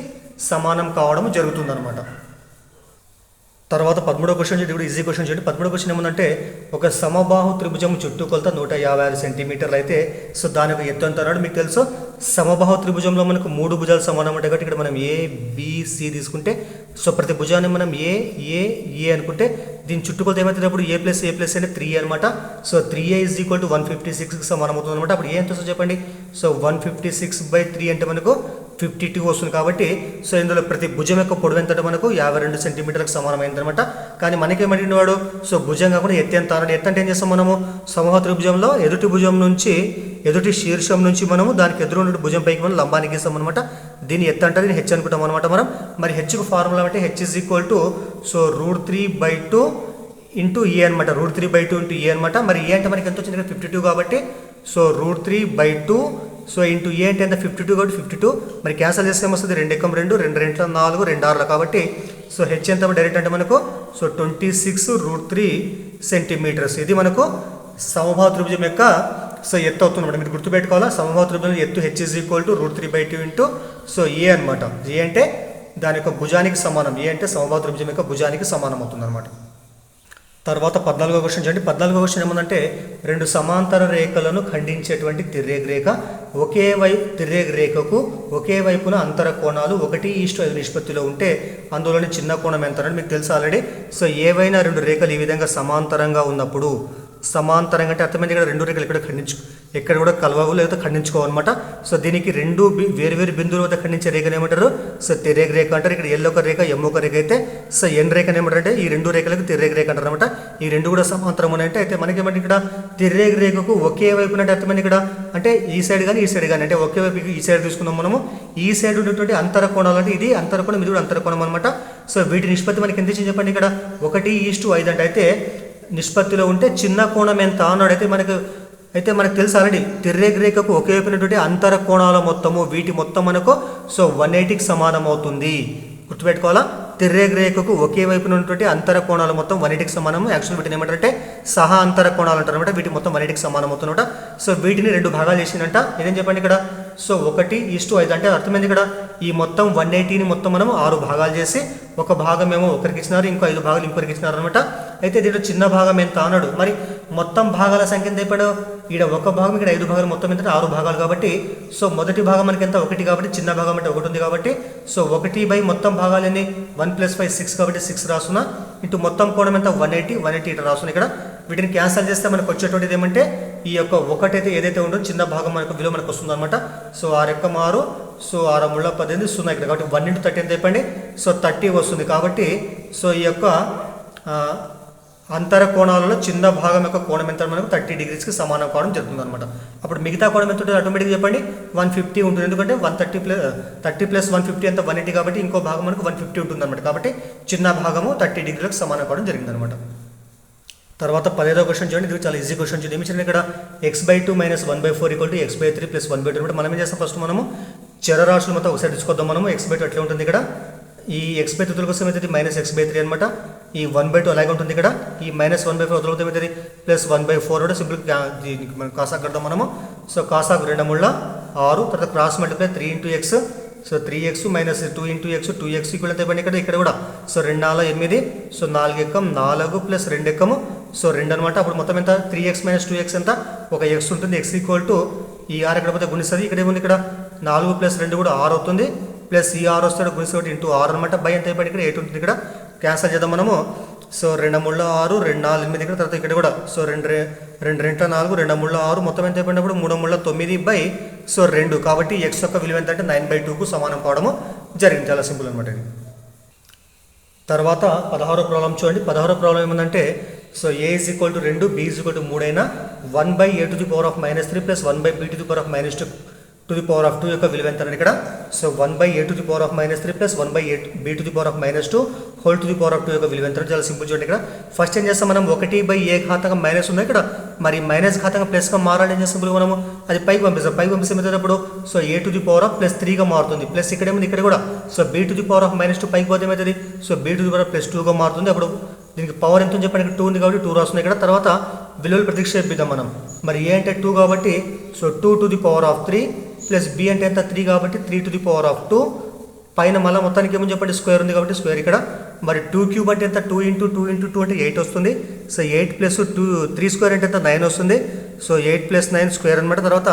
సమానం కావడం జరుగుతుంది అనమాట. తర్వాత 13వ క్వశ్చన్ చూడండి, ఈజీ క్వశ్చన్ చూడండి. 13వ క్వశ్చన్ ఏమందంటే ఒక సమబాహు త్రిభుజం చుట్టుకొలత 156 సెంటీమీటర్లు అయితే సో దాని యొక్క ఎత్తు ఎంత అన్నాడు మీకు తెలుసు. సమబాహు త్రిభుజంలో మనకు 3 భుజాలు సమానం ఉంటాయి కాబట్టి ఇక్కడ మనం ABC తీసుకుంటే సో ప్రతి భుజాన్ని మనం ఏ అనుకుంటే దీని చుట్టుకొలత ఏమవుతుంది అప్పుడు A ప్లస్ అంటే 3 అనమాట. So 3A is equal to 156కి సమానం అవుతుంది అనమాట. అప్పుడు ఏ ఎంత వస్తుంది చెప్పండి. సో 156/3 అంటే మనకు 52 వస్తుంది. కాబట్టి సో ఇందులో ప్రతి భుజం యొక్క పొడవు ఎంత మనకు 52 సెంటీమీటర్లకు సమానమైంది అనమాట. కానీ మనకేమడిగిన వాడు సో భుజం కాకుండా ఎత్తు ఎంత అన్నాడు. ఎత్తు అంటే ఏం చేస్తాం మనము సమూహ త్రిభుజంలో ఎదుటి శీర్షం నుంచి మనము దానికి ఎదురు ఉన్న భుజం పైకి మనం లంబానికి గీస్తాం అనమాట. దీన్ని ఎత్తు అంటే దీన్ని హెచ్ అనుకుంటాం అనమాట మనం. మరి హెచ్కు ఫార్ములా అంటే H is equal to so √3/2 into A అనమాట. √3/2 ఇంటూ ఏ అనమాట. మరి ఏ అంటే మనకి ఎంత వచ్చింది ఇక్కడ 52 కాబట్టి సో √3/2 సో ఇంటూ ఏ అంటే ఎంత 52 కాబట్టి 52 మరి క్యాన్సల్ చేస్తే ఏమొస్తుంది 2 ఎక్కం 2 2 రెంట్ల 4 2 6 కాబట్టి సో హెచ్ ఎంత డైరెక్ట్ అంటే మనకు సో 26√3 సెంటీమీటర్స్. ఇది మనకు సమబాహు త్రిభుజం యొక్క సో ఎత్తు అవుతుంది. మీరు గుర్తుపెట్టుకోవాలా సమబాహు త్రిభుజం ఎత్తు H is equal to √3/2 into so A అనమాట. ఏ అంటే దాని యొక్క భుజానికి సమానం. ఏ అంటే సమబాహు త్రిభుజం యొక్క భుజానికి సమానం అవుతుంది అనమాట. తర్వాత 14వ క్వశ్చన్ చూడండి. 14వ క్వశ్చన్ ఏమందంటే రెండు సమాంతర రేఖలను ఖండించేటువంటి తిర్రేగ రేఖకు ఒకే వైపున అంతర కోణాలు 1:5 నిష్పత్తిలో ఉంటే అందులోని చిన్న కోణం ఎంత అని మీకు తెలుసు ఆల్రెడీ. సో ఏవైనా రెండు రేఖలు ఈ విధంగా సమాంతరంగా ఉన్నప్పుడు సమాంతరంగా అంటే అర్థమైంది ఇక్కడ రెండు రేఖలు ఎక్కడ కూడా కలవవు లేదా ఖండించుకోవన్నమాట. సో దీనికి రెండు వేరు బిందువుల వద్ద ఖండించే రేఖను ఏమంటారు? సో తిర్రేగ రేఖ అంటారు. ఇక్కడ ఎల్ ఒక రేఖ ఎం ఒక రేఖ అయితే సో ఎన్ రేఖను ఏమంటారు అంటే ఈ రెండు రేఖలకు తిర్రేగ రేఖ అంటారు అనమాట. ఈ రెండు కూడా సమాంతరం ఉన్నాయంటే అయితే మనకి ఏమంటే ఇక్కడ తిర్రేగ రేఖకు ఒకే వైపు అంటే అర్థమైంది ఇక్కడ అంటే ఈ సైడ్ కానీ ఈ సైడ్ కానీ అంటే ఒకే వైపు ఈ సైడ్ తీసుకుందాం మనము. ఈ సైడ్ ఉన్నటువంటి అంతర కోణాలు అంటే ఇది అంతర కోణం ఇది కూడా అంతర కోణం అనమాట. సో వీటి నిష్పత్తి మనకి ఎంత ఇచ్చింది చెప్పండి ఇక్కడ 1:5 అంటే అయితే నిష్పత్తిలో ఉంటే చిన్న కోణం ఎంత అన్నాడు. అయితే మనకు తెలుసు ఆల్రెడీ తిర్రేగ రేఖకు ఒకే వైపునటువంటి అంతర కోణాల మొత్తము వీటి మొత్తం మనకు సో 180కి సమానం అవుతుంది. గుర్తుపెట్టుకోవాలా, తిర్రేగ రేఖకు ఒకే వైపున ఉన్నటువంటి అంతర కోణాలు మొత్తం 180కి సమానము. యాక్చువల్ వీటిని ఏమంటారంటే సహా అంతర కోణాలు అంటారు అనమాట. వీటి మొత్తం 180కి సమానం అవుతుందన్నమాట. సో వీటిని 2 భాగాలు చేసిందంట. ఇదేం చెప్పండి ఇక్కడ సో 1:5 అంటే అర్థమైంది ఇక్కడ ఈ మొత్తం 180ని మొత్తం మనం 6 భాగాలు చేసి ఒక భాగం ఏమో ఒకరికి ఇచ్చినారు, ఇంకో 5 భాగాలు ఇంకొకరికి ఇచ్చినారు అనమాట. అయితే దీంట్లో చిన్న భాగం ఎంత అన్నాడు. మరి మొత్తం భాగాల సంఖ్య ఎంత చెప్పాడు? ఇక్కడ ఒక భాగం ఇక్కడ 5 భాగాలు మొత్తం ఎంత 6 భాగాలు కాబట్టి సో మొదటి భాగం మనకి ఎంత 1 కాబట్టి చిన్న భాగం అంటే 1 ఉంది కాబట్టి సో 1 మొత్తం భాగాలు ఎన్ని 1 + 5 6 కాబట్టి 6 రాసున్నా ఇటు మొత్తం కోణం ఎంత 180 ఇటు రాసున్నా. ఇక్కడ వీటిని క్యాన్సల్ చేస్తే మనకు వచ్చేటువంటిది ఏమంటే ఈ యొక్క 1 అయితే ఏదైతే ఉందో చిన్న భాగం మనకు విలువ మనకు వస్తుంది అనమాట. సో 6 సో 6 3 18 0 ఇక్కడ కాబట్టి 1 × 30 ఎంత చెప్పండి సో 30 వస్తుంది. కాబట్టి సో ఈ యొక్క అంతర కోణాలలో చిన్న భాగం యొక్క కోణం ఎంత మనకు 30 డిగ్రీస్కి సమానం కావడం జరుగుతుంది అనమాట. అప్పుడు మిగతా కోణం ఎంత ఉంటుంది ఆటోమేటిక్గా చెప్పండి 150 ఉంటుంది. ఎందుకంటే 130 + 150 ఎంత 180 కాబట్టి ఇంకో భాగం మనకు 150 ఉంటుంది అనమాట. కాబట్టి చిన్న భాగము 30 డిగ్రీలకు సమానం కావడం జరిగింది అనమాట. తర్వాత 15వ క్వశ్చన్ చూడండి. ఇది చాలా ఈజీ క్వశ్చన్ చూడండి. ఏమి ఇక్కడ x/2 - 1/4 = x/3 + 1/2 అంటే మనం ఏం చేస్తాం ఫస్ట్ మనము చరరాశులు మొత్తం ఒకసారి తీసుకోద్దాం. మనము x/2 ఎట్లా ఉంటుంది ఇక్కడ ఈ x/3 కోసం అవుతుంది -x/3 అనమాట. ఈ 1/2 అలాగే ఉంటుంది ఇక్కడ ఈ -1/4 వదులుతుంది అవుతుంది +1/4 కూడా సింపుల్ మనం కాసాకు కడదాం మనము. సో కాసాకు 2 × 6 తర్వాత cross multiply 3 × x so 3x - 2 × x 2x equal ఎంత ఇవ్వండి ఇక్కడ కూడా సో 2 × 4 8 సో 4 ఎక్కం 4 + 2 ఎక్కము సో 2 అనమాట. అప్పుడు మొత్తం ఎంత 3x - 2x ఎంత ఒక x ఉంటుంది. x = ఈ 6 ఎక్కడ పోతే గుణిస్తుంది. ఇక్కడ ఏముంది ఇక్కడ 4 + 2 కూడా 6 అవుతుంది ప్లస్ ఈ 6 వస్తాడు గుణిస్తే × 6 అనమాట. బై ఎంత అయిపోయింది ఇక్కడ 8 ఉంటుంది. ఇక్కడ క్యాన్సల్ చేద్దాం మనము. సో 2 × 3 6 2 × 4 8 ఇక్కడ తర్వాత ఇక్కడ కూడా సో 2 × 2 4 2 × 3 6 మొత్తం ఎంత అయిపోయినప్పుడు 3 × 9 బై సో 2 కాబట్టి x యొక్క విలువ ఎంత అంటే 9/2కు సమానం కావడము జరిగింది. చాలా సింపుల్ అనమాట ఇది. తర్వాత 16వ ప్రాబ్లం చూడండి. 16వ ప్రాబ్లం ఏముందంటే సో a = 2 b = 3 అయినా 1/a⁻³ - 3 + 1/b⁻²² యొక్క విలువ ఎంత ఇక్కడ సో 1/a⁻³ - 3 + 1/b⁻²² యొక్క విలువ ఎంత చాలా సింపుల్ చూడండి. ఇక్కడ ఫస్ట్ ఏం చేస్తాం మనం 1/a ఘాతంగా మైనస్ ఉంది ఇక్కడ మరి మైనస్ ఘాతంగా ప్లస్గా మారాలి. ఏం చేస్తాం మనము అది పైకి పంపిస్తాం. ఏమవుతుంది సో a⁻³ మారుతుంది ప్లస్ ఇక్కడ ఏముంది ఇక్కడ కూడా సో b⁻² పైకి పోతే ఏమవుతుంది సో b⁻+2గా మారుతుంది. అప్పుడు దీనికి పవర్ ఎంత చెప్పండి ఇక్కడ 2 ఉంది కాబట్టి 2 రాస్తుంది ఇక్కడ. తర్వాత విలువలు ప్రతిక్షేపిద్దాం మనం. మరి a అంటే 2 కాబట్టి సో 2⁻³ ప్లస్ b అంటే ఎంత 3 కాబట్టి 3⁻² పైన మళ్ళీ మొత్తానికి ఏమని చెప్పండి స్క్వేర్ ఉంది కాబట్టి స్క్వేర్ ఇక్కడ. మరి 2³ అంటే ఎంత 2 × 2 × 2 అంటే 8 వస్తుంది. సో 8 + 2 3² అంటే ఎంత 9 వస్తుంది. సో 8 + 9 స్క్వేర్ అనమాట. తర్వాత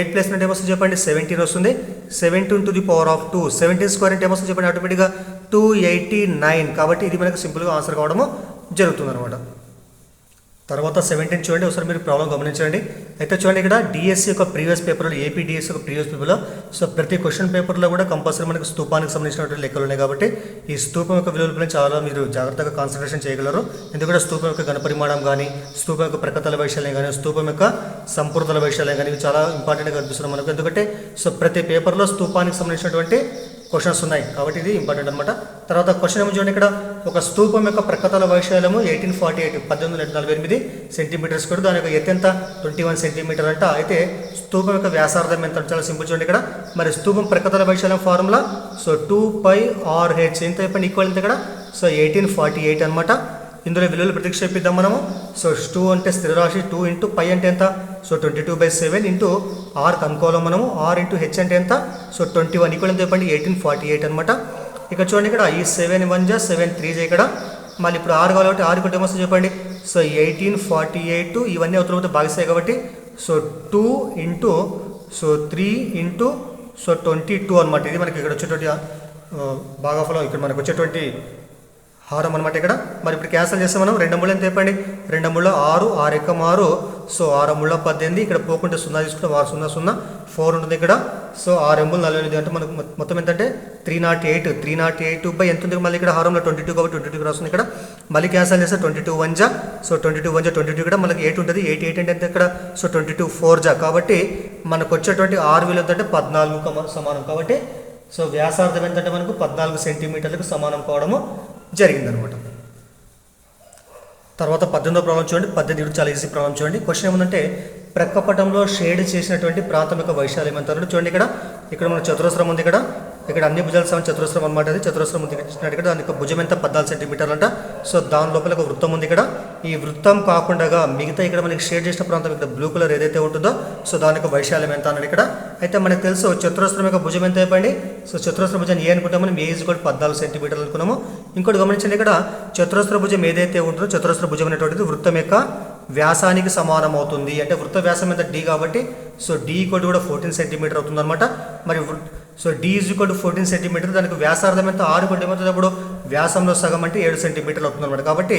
8 + 9 ఏమొస్తుంది చెప్పండి 17 వస్తుంది. 17⁻², 17² అంటే ఏమొస్తుంది చెప్పండి ఆటోమేటిక్గా 289 కాబట్టి ఇది మనకు సింపుల్గా ఆన్సర్ కావడము జరుగుతుంది అనమాట. తర్వాత 17 చూడండి. ఒకసారి మీరు ప్రాబ్లం గమనించండి. అయితే చూడండి ఇక్కడ డిఎస్సి యొక్క ప్రీవియస్ పేపర్లో ఏపీ డిఎస్సి యొక్క ప్రీవియస్ పేపర్లో సో ప్రతి క్వశ్చన్ పేపర్లో కూడా కంపల్సరీ మనకు స్తూపానికి సంబంధించినటువంటి లెక్కలు ఉన్నాయి కాబట్టి ఈ స్తూపం యొక్క విలువలపై చాలా మీరు జాగ్రత్తగా కాన్సన్ట్రేషన్ చేయగలరు. ఎందుకంటే స్తూపం యొక్క ఘనపరిమాణం కానీ స్తూపం యొక్క ప్రకతల వైశాల్యం కానీ స్తూపం యొక్క సంపూర్ణతల వైశాల్యం కానీ ఇవి చాలా ఇంపార్టెంట్గా కనిపిస్తున్నాయి మనకు. ఎందుకంటే సో ప్రతి పేపర్లో స్తూపానికి సంబంధించినటువంటి క్వశ్చన్స్ ఉన్నాయి కాబట్టి ఇది ఇంపార్టెంట్ అనమాట. తర్వాత క్వశ్చన్ ఏమో చూడండి. ఇక్కడ ఒక స్తూపం యొక్క ప్రకతల వైశాల్యము 1848 సెంటీమీటర్స్ కూడా దాని యొక్క ఎత్తు ఎంత 21 సెంటీమీటర్ అంట. అయితే స్తూపం యొక్క వ్యాసార్థం ఎంత చాలా సింపుల్ చూడండి. ఇక్కడ మరి స్తూపం ప్రకతల వైశాల్యం ఫార్ములా సో 2πr/h ఎంత చెప్పండి ఈక్వల్ ఎంత ఇక్కడ సో 1848 అనమాట. ఇందులో విలువలు ప్రతిక్షేపిద్దాం మనము. సో 2 అంటే స్థిరరాశి 2 × π అంటే ఎంత సో 22/7 × r కనుక్కోవాలి మనము. r × h అంటే ఎంత సో 21 ఈక్వల్ ఎంత చెప్పండి 1848 అనమాట. ఇక్కడ చూడండి ఇక్కడ ఈ 7 1 = 7 3 ఇక్కడ మళ్ళీ ఇప్పుడు r కావాలి కాబట్టి r = ఏమొస్తుంది చెప్పండి సో 1848 ఇవన్నీ అవతల భాగిస్తాయి కాబట్టి సో 2 × సో 3 × సో 22 అనమాట. ఇది మనకి ఇక్కడ వచ్చేటువంటి భాగఫలం ఇక్కడ మనకు వచ్చేటువంటి హారం అనమాట ఇక్కడ. మరి ఇప్పుడు క్యాన్సల్ చేస్తే మనం 2 మూడు ఎంత చెప్పండి, 2 మూడు 6, 6 ఎక్క 6, సో 6 మూడు 18, ఇక్కడ పోకుంటే 0 తీసుకుంటే 6 0 0 4 ఉంటుంది ఇక్కడ. సో 6 ఎంబుల్ 48 అంటే మనకు మొత్తం ఏంటంటే 308, 308 బై ఎంత ఉంది మళ్ళీ ఇక్కడ హారంలో 22 కాబట్టి 22 రాస్తుంది ఇక్కడ. మళ్ళీ క్యాన్సల్ చేస్తే 22 1 జా, సో 22 1 జా 22 ఇక్కడ మనకి 8 ఉంటుంది, 8 8 అంటే ఎంత ఇక్కడ, సో 22 4 జా, కాబట్టి మనకు వచ్చేటువంటి ఆర్ విలువ ఏంటంటే 14 సమానం. కాబట్టి సో వ్యాసార్థం ఏంటంటే మనకు 14 సెంటీమీటర్లకు సమానం కావడము జరిగిందనమాట. తర్వాత 18వ ప్రాబ్లం చూడండి. 18 చాలా ఈజీ ప్రాబ్లం చూడండి. క్వశ్చన్ ఏముందంటే ప్రక్కపటంలో షేడ్ చేసినటువంటి ప్రాథమిక వైశాల్యం ఎంత చూడండి. ఇక్కడ మన చతురస్రం ఉంది, ఇక్కడ అన్ని భుజాల సమానం చతురస్రం అనమాట. అది చతురస్రం ఉంది ఇక్కడ, దానికి భుజం ఎంత 14 సెంటీమీటర్లు అంట. సో దాని లోపల ఒక వృత్తం ఉంది ఇక్కడ. ఈ వృత్తం కాకుండా మిగతా ఇక్కడ మనకి షేడ్ చేసిన ప్రాంతం ఇక్కడ బ్లూ కలర్ ఏదైతే ఉంటుందో సో దాని యొక్క వైశాల్యం ఎంత అన్నాడు ఇక్కడ. అయితే మనకు తెలుసు చతురస్రం యొక్క భుజం ఎంత అయిపోయింది. సో చతురస్ర భుజం ఏ అనుకుంటాం మనం, ఏ ఈజ్ కూడా 14 సెంటీమీటర్లు అనుకున్నాము. ఇంకోటి గమనించండి, ఇక్కడ చతురస్ర భుజం ఏదైతే ఉంటుందో చతురస్ర భుజం అనేటువంటిది వృత్తం యొక్క వ్యాసానికి సమానం అవుతుంది. అంటే వృత్త వ్యాసం ఎంత డి కాబట్టి సో డి ఈక్వల్ కూడా 14 సెంటీమీటర్ అవుతుంది అనమాట. మరి so D is equal to 14 centimetre, దానికి వ్యాసార్థం ఎంత 6 కొట్టి ఏమవుతుంది అప్పుడు వ్యాసంలో సగం అంటే 7 సెంటీమీటర్లు అవుతుంది అనమాట. కాబట్టి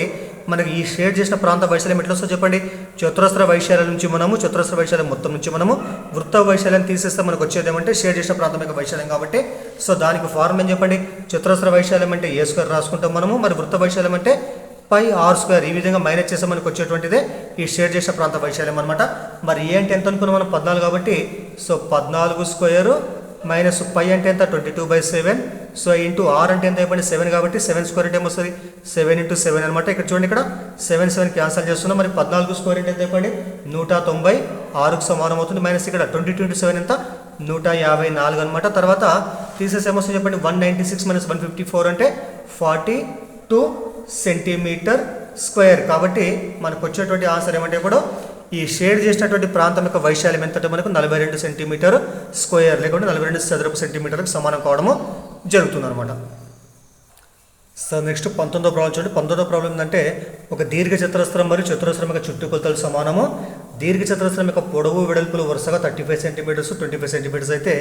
మనకి ఈ షేడ్ చేసిన ప్రాంత వైశాల్యం ఎట్లా వస్తుందో చెప్పండి. చతురస్ర వైశాల్యం నుంచి మనము చతురస్ర వైశాల్యం మొత్తం నుంచి మనము వృత్త వైశాల్యం తీసేస్తే మనకు వచ్చేది ఏమంటే షేడ్ చేసిన ప్రాంతం యొక్క వైశాల్యం. కాబట్టి సో దానికి ఫార్ములా ఏం చెప్పండి, చతురస్ర వైశాల్యం అంటే ఏ స్క్వేర్ రాసుకుంటాం మనము, మరి వృత్త వైశాల్యం అంటే పై ఆర్ స్క్వేర్. ఈ విధంగా మైనస్ చేస్తే మనకు వచ్చేటువంటిదే ఈ షేడ్ చేసిన ప్రాంత వైశాల్యం అనమాట. మరి ఏ అంటే ఎంత అనుకున్నాం మనం 14 కాబట్టి సో 14 స్క్వేర్ మైనస్ పై అంటే ఎంత 22/7, సో ఇంటూ ఆర్ అంటే ఎంత అయిపోయింది 7 కాబట్టి 7 స్క్వేర్ అంటే ఏమొస్తుంది 7 × 7 అనమాట. ఇక్కడ చూడండి, ఇక్కడ 7 7 క్యాన్సల్ చేస్తున్నాం. మరి 14 స్క్వేర్ అంటే ఎంత అయిపోయింది 190, 6కు సమానం అవుతుంది. మైనస్ ఇక్కడ 22 × 7 ఎంత 154 అనమాట. తర్వాత తీసేసి ఏమొస్తుంది చెప్పండి 196 మైనస్ 154 అంటే 42 సెంటీమీటర్ స్క్వేర్. కాబట్టి మనకు వచ్చేటువంటి ఆన్సర్ ఏమంటే ఇప్పుడు ఈ షేడ్ చేసినటువంటి ప్రాంతం యొక్క వైశాల్యం ఎంతంటే మనకు 42 సెంటీమీటర్ స్క్వేర్ లేకుంటే 42 చదరపు సెంటీమీటర్కి సమానం కావడము జరుగుతుంది అనమాట. సో నెక్స్ట్ 19వ ప్రాబ్లం చూడండి. 19వ ప్రాబ్లం ఏంటంటే ఒక దీర్ఘ చతురస్రం మరియు చతురస్రం యొక్క చుట్టుకొలతలు సమానము. దీర్ఘ చతురస్రం యొక్క పొడవు వెడల్పులు వరుసగా 35 సెంటీమీటర్స్ 25 సెంటీమీటర్స్ అయితే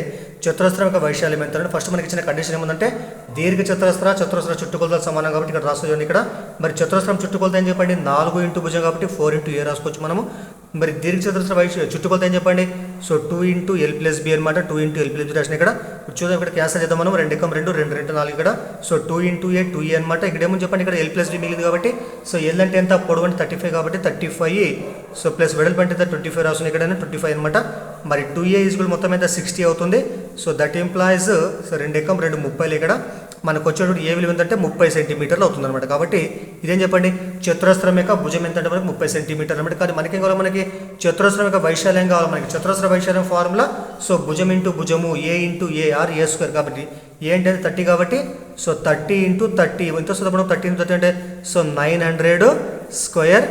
చతురస్రం యొక్క వైశాల్యం ఎంత అంటే ఫస్ట్ మనకి ఇచ్చిన కండిషన్ ఏముందంటే దీర్ఘ చతురస్ర చుట్టుకొలతలు సమానం కాబట్టి ఇక్కడ రాసుకోండి. ఇక్కడ మరి చతురస్రం చుట్టుకొలత ఏం చెప్పండి 4 ఇంటూ భుజం కాబట్టి 4 ఇంటూ ఏ రాసుకోవచ్చు మనము. మరి దీర్ఘ చతురస్ర చుట్టుకొలత ఏం చెప్పండి so 2 into L plus B అనమాట. 2 ఇంటూ ఎల్ ప్లస్ బి రాసిన ఇక్కడ చూద్దాం. ఇక్కడ క్యాన్సల్ చేద్దాం మనం 2 × 2 2 2 4 ఇక్కడ సో 2 ఇంటూ ఏ 2e అనమాట. ఇక్కడ ఏమని చెప్పండి ఇక్కడ ఎల్ ప్లస్ బి మిగిలింది కాబట్టి సో ఎల్ అంటే ఎంత పొడవు అంటే 35 కాబట్టి 35 సో ప్లస్ వెడల్పు అంటే 25 రాస్తుంది ఇక్కడ 25 అనమాట. మరి 2a ఈజ్వల్ మొత్తం ఎంత 60 అవుతుంది. సో దట్ ఎంప్లాయిస్ సో 2 × 2 30 ఇక్కడ మనకు వచ్చేటువంటి ఏ విలువ ఏంటంటే 30 సెంటీమీటర్లు అవుతుంది అనమాట. కాబట్టి ఇదేం చెప్పండి చతురస్రం యొక్క భుజం ఎంత అంటే మనకు 30 సెంటీమీటర్లు అనమాట. కానీ మనకేం కావాలి మనకి చతురస్రం యొక్క వైశాల్యం కావాలి మనకి. చతురస్ర వైశాల్యం ఫార్ములా సో భుజం ఇంటూ భుజము A into A or A square కాబట్టి ఏ అంటే 30 కాబట్టి సో 30 × 30 ఎంత వస్తుంది మనం 30 × 30 అంటే సో 900 స్క్వేర్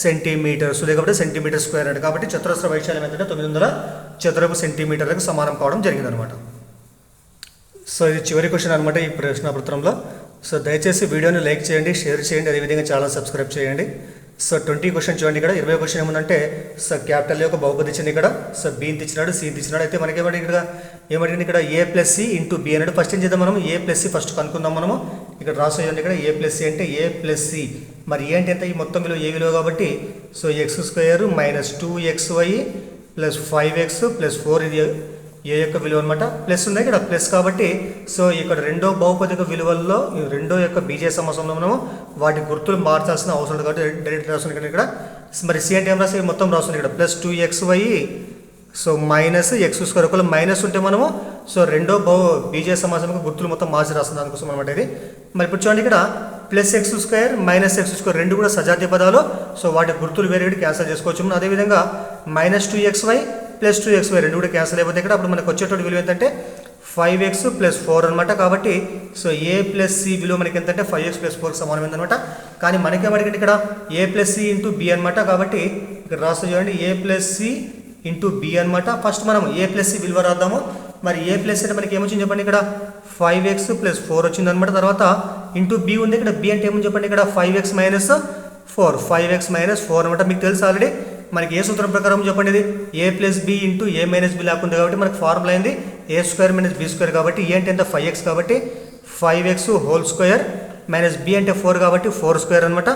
సెంటీమీటర్స్ లేకపోతే సెంటీమీటర్ స్క్వేర్ అంటే కాబట్టి చతురస్ర వైశాల్యం ఏంటంటే 900 చదరపు సెంటీమీటర్లకు సమానం కావడం జరిగిందనమాట. సో ఇది చివరి క్వశ్చన్ అనమాట ఈ ప్రశ్నాపత్రంలో. సో దయచేసి వీడియోని లైక్ చేయండి, షేర్ చేయండి, అదేవిధంగా ఛానల్ సబ్స్క్రైబ్ చేయండి. సో 20 క్వశ్చన్ చూడండి. ఇక్కడ 20 క్వశ్చన్ ఏముందంటే సో క్యాపిటల్ యొక్క బహుపది ఇచ్చింది ఇక్కడ. సో బీని ఇచ్చినాడు, సీని ఇచ్చినాడు. అయితే మనకి ఏమంటే ఇక్కడ ఏ ప్లస్ సి ఇంటూ బి అన్నాడు. ఫస్ట్ ఏం చేద్దాం మనం ఏ ప్లస్ సి ఫస్ట్ కనుక్కుందాం మనము. ఇక్కడ రాసేయండి ఇక్కడ ఏ ప్లస్ సి అంటే ఏ ప్లస్ సి మరి ఏ అంటే ఎంత ఈ మొత్తం విలువ ఏ విలువ కాబట్టి so x² minus 2xy plus 5x plus 4 ఇది ఏ యొక్క విలువ అనమాట. ప్లస్ ఉంది ఇక్కడ ప్లస్ కాబట్టి సో ఇక్కడ రెండో బహుపదిక విలువల్లో రెండో యొక్క బీజేయ సమాసంలో మనము వాటి గుర్తులు మార్చాల్సిన అవసరం లేదు కాబట్టి డైరెక్ట్ రాస్తుంది ఇక్కడ. మరి సి అంటే ఏం రాసి మొత్తం రాస్తుంది ఇక్కడ plus 2xy so minus x² ఒకవేళ మైనస్ ఉంటే మనము సో రెండో బీజేయ సమాసంలో గుర్తులు మొత్తం మార్చి రాస్తుంది దానికోసం అనమాట ఇది. మరి ఇప్పుడు చూడండి ఇక్కడ ప్లస్ x² మైనస్ x² రెండు కూడా సజాతీయ పదాలు. సో వాటి గుర్తులు వేరే క్యాన్సిల్ చేసుకోవచ్చు మనం. అదేవిధంగా మైనస్ 2xy ప్లస్ 2xy రెండు కూడా క్యాన్సిల్ అయిపోతే ఇక్కడ అప్పుడు మనకు వచ్చేటువంటి విలువ ఏంటంటే 5x ప్లస్ 4 అనమాట. కాబట్టి సో ఏ ప్లస్ సి విలువ మనకి ఎంతంటే 5x ప్లస్ 4కి సమానమైందనమాట. కానీ మనకేమడిగింది ఇక్కడ ఏ ప్లస్ సి ఇంటూ బి అనమాట. కాబట్టి ఇక్కడ రాస్తే చూడండి ఏ ప్లస్ సి ఇంటూ బి అనమాట. ఫస్ట్ మనం ఏ ప్లస్ సి విలువ రాద్దాము. మరి ఏ ప్లస్ అంటే మనకి ఏమొచ్చింది చెప్పండి ఇక్కడ 5x ప్లస్ 4 వచ్చింది అనమాట. తర్వాత ఇంటూ బి ఉంది ఇక్కడ బి అంటే ఏమని చెప్పండి ఇక్కడ 5x మైనస్ 4 అనమాట. మీకు తెలుసు ఆల్రెడీ మనకి ఏ సూత్రం ప్రకారం చెప్పండి ఇది ఏ ప్లస్ బి ఇంటూ ఏ మైనస్ బి లేకుండా కాబట్టి మనకు ఫార్ములా అయింది a² మైనస్ b² కాబట్టి ఏ అంటే ఎంత 5x కాబట్టి 5x whole square minus B అంటే 4 కాబట్టి 4 స్క్వేర్ అనమాట.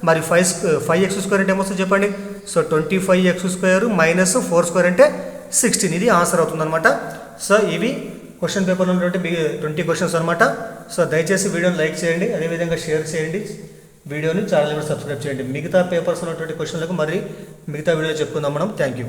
మరి 5x స్క్వేర్ అంటే ఏమొస్తుంది చెప్పండి. So 25x square minus 4 square అంటే 16. ఇది ఆన్సర్ అవుతుందన్నమాట. సో ఇవి క్వశ్చన్ పేపర్లో ఉన్నటువంటి 20 క్వశ్చన్స్ అనమాట. సో దయచేసి వీడియోని లైక్ చేయండి, అదేవిధంగా షేర్ చేయండి, వీడియోని ఛానల్ కూడా సబ్స్క్రైబ్ చేయండి. మిగతా పేపర్స్ ఉన్నటువంటి క్వశ్చన్లకు మరి మిగతా వీడియో చెప్పుకుందాం మనం. Thank you.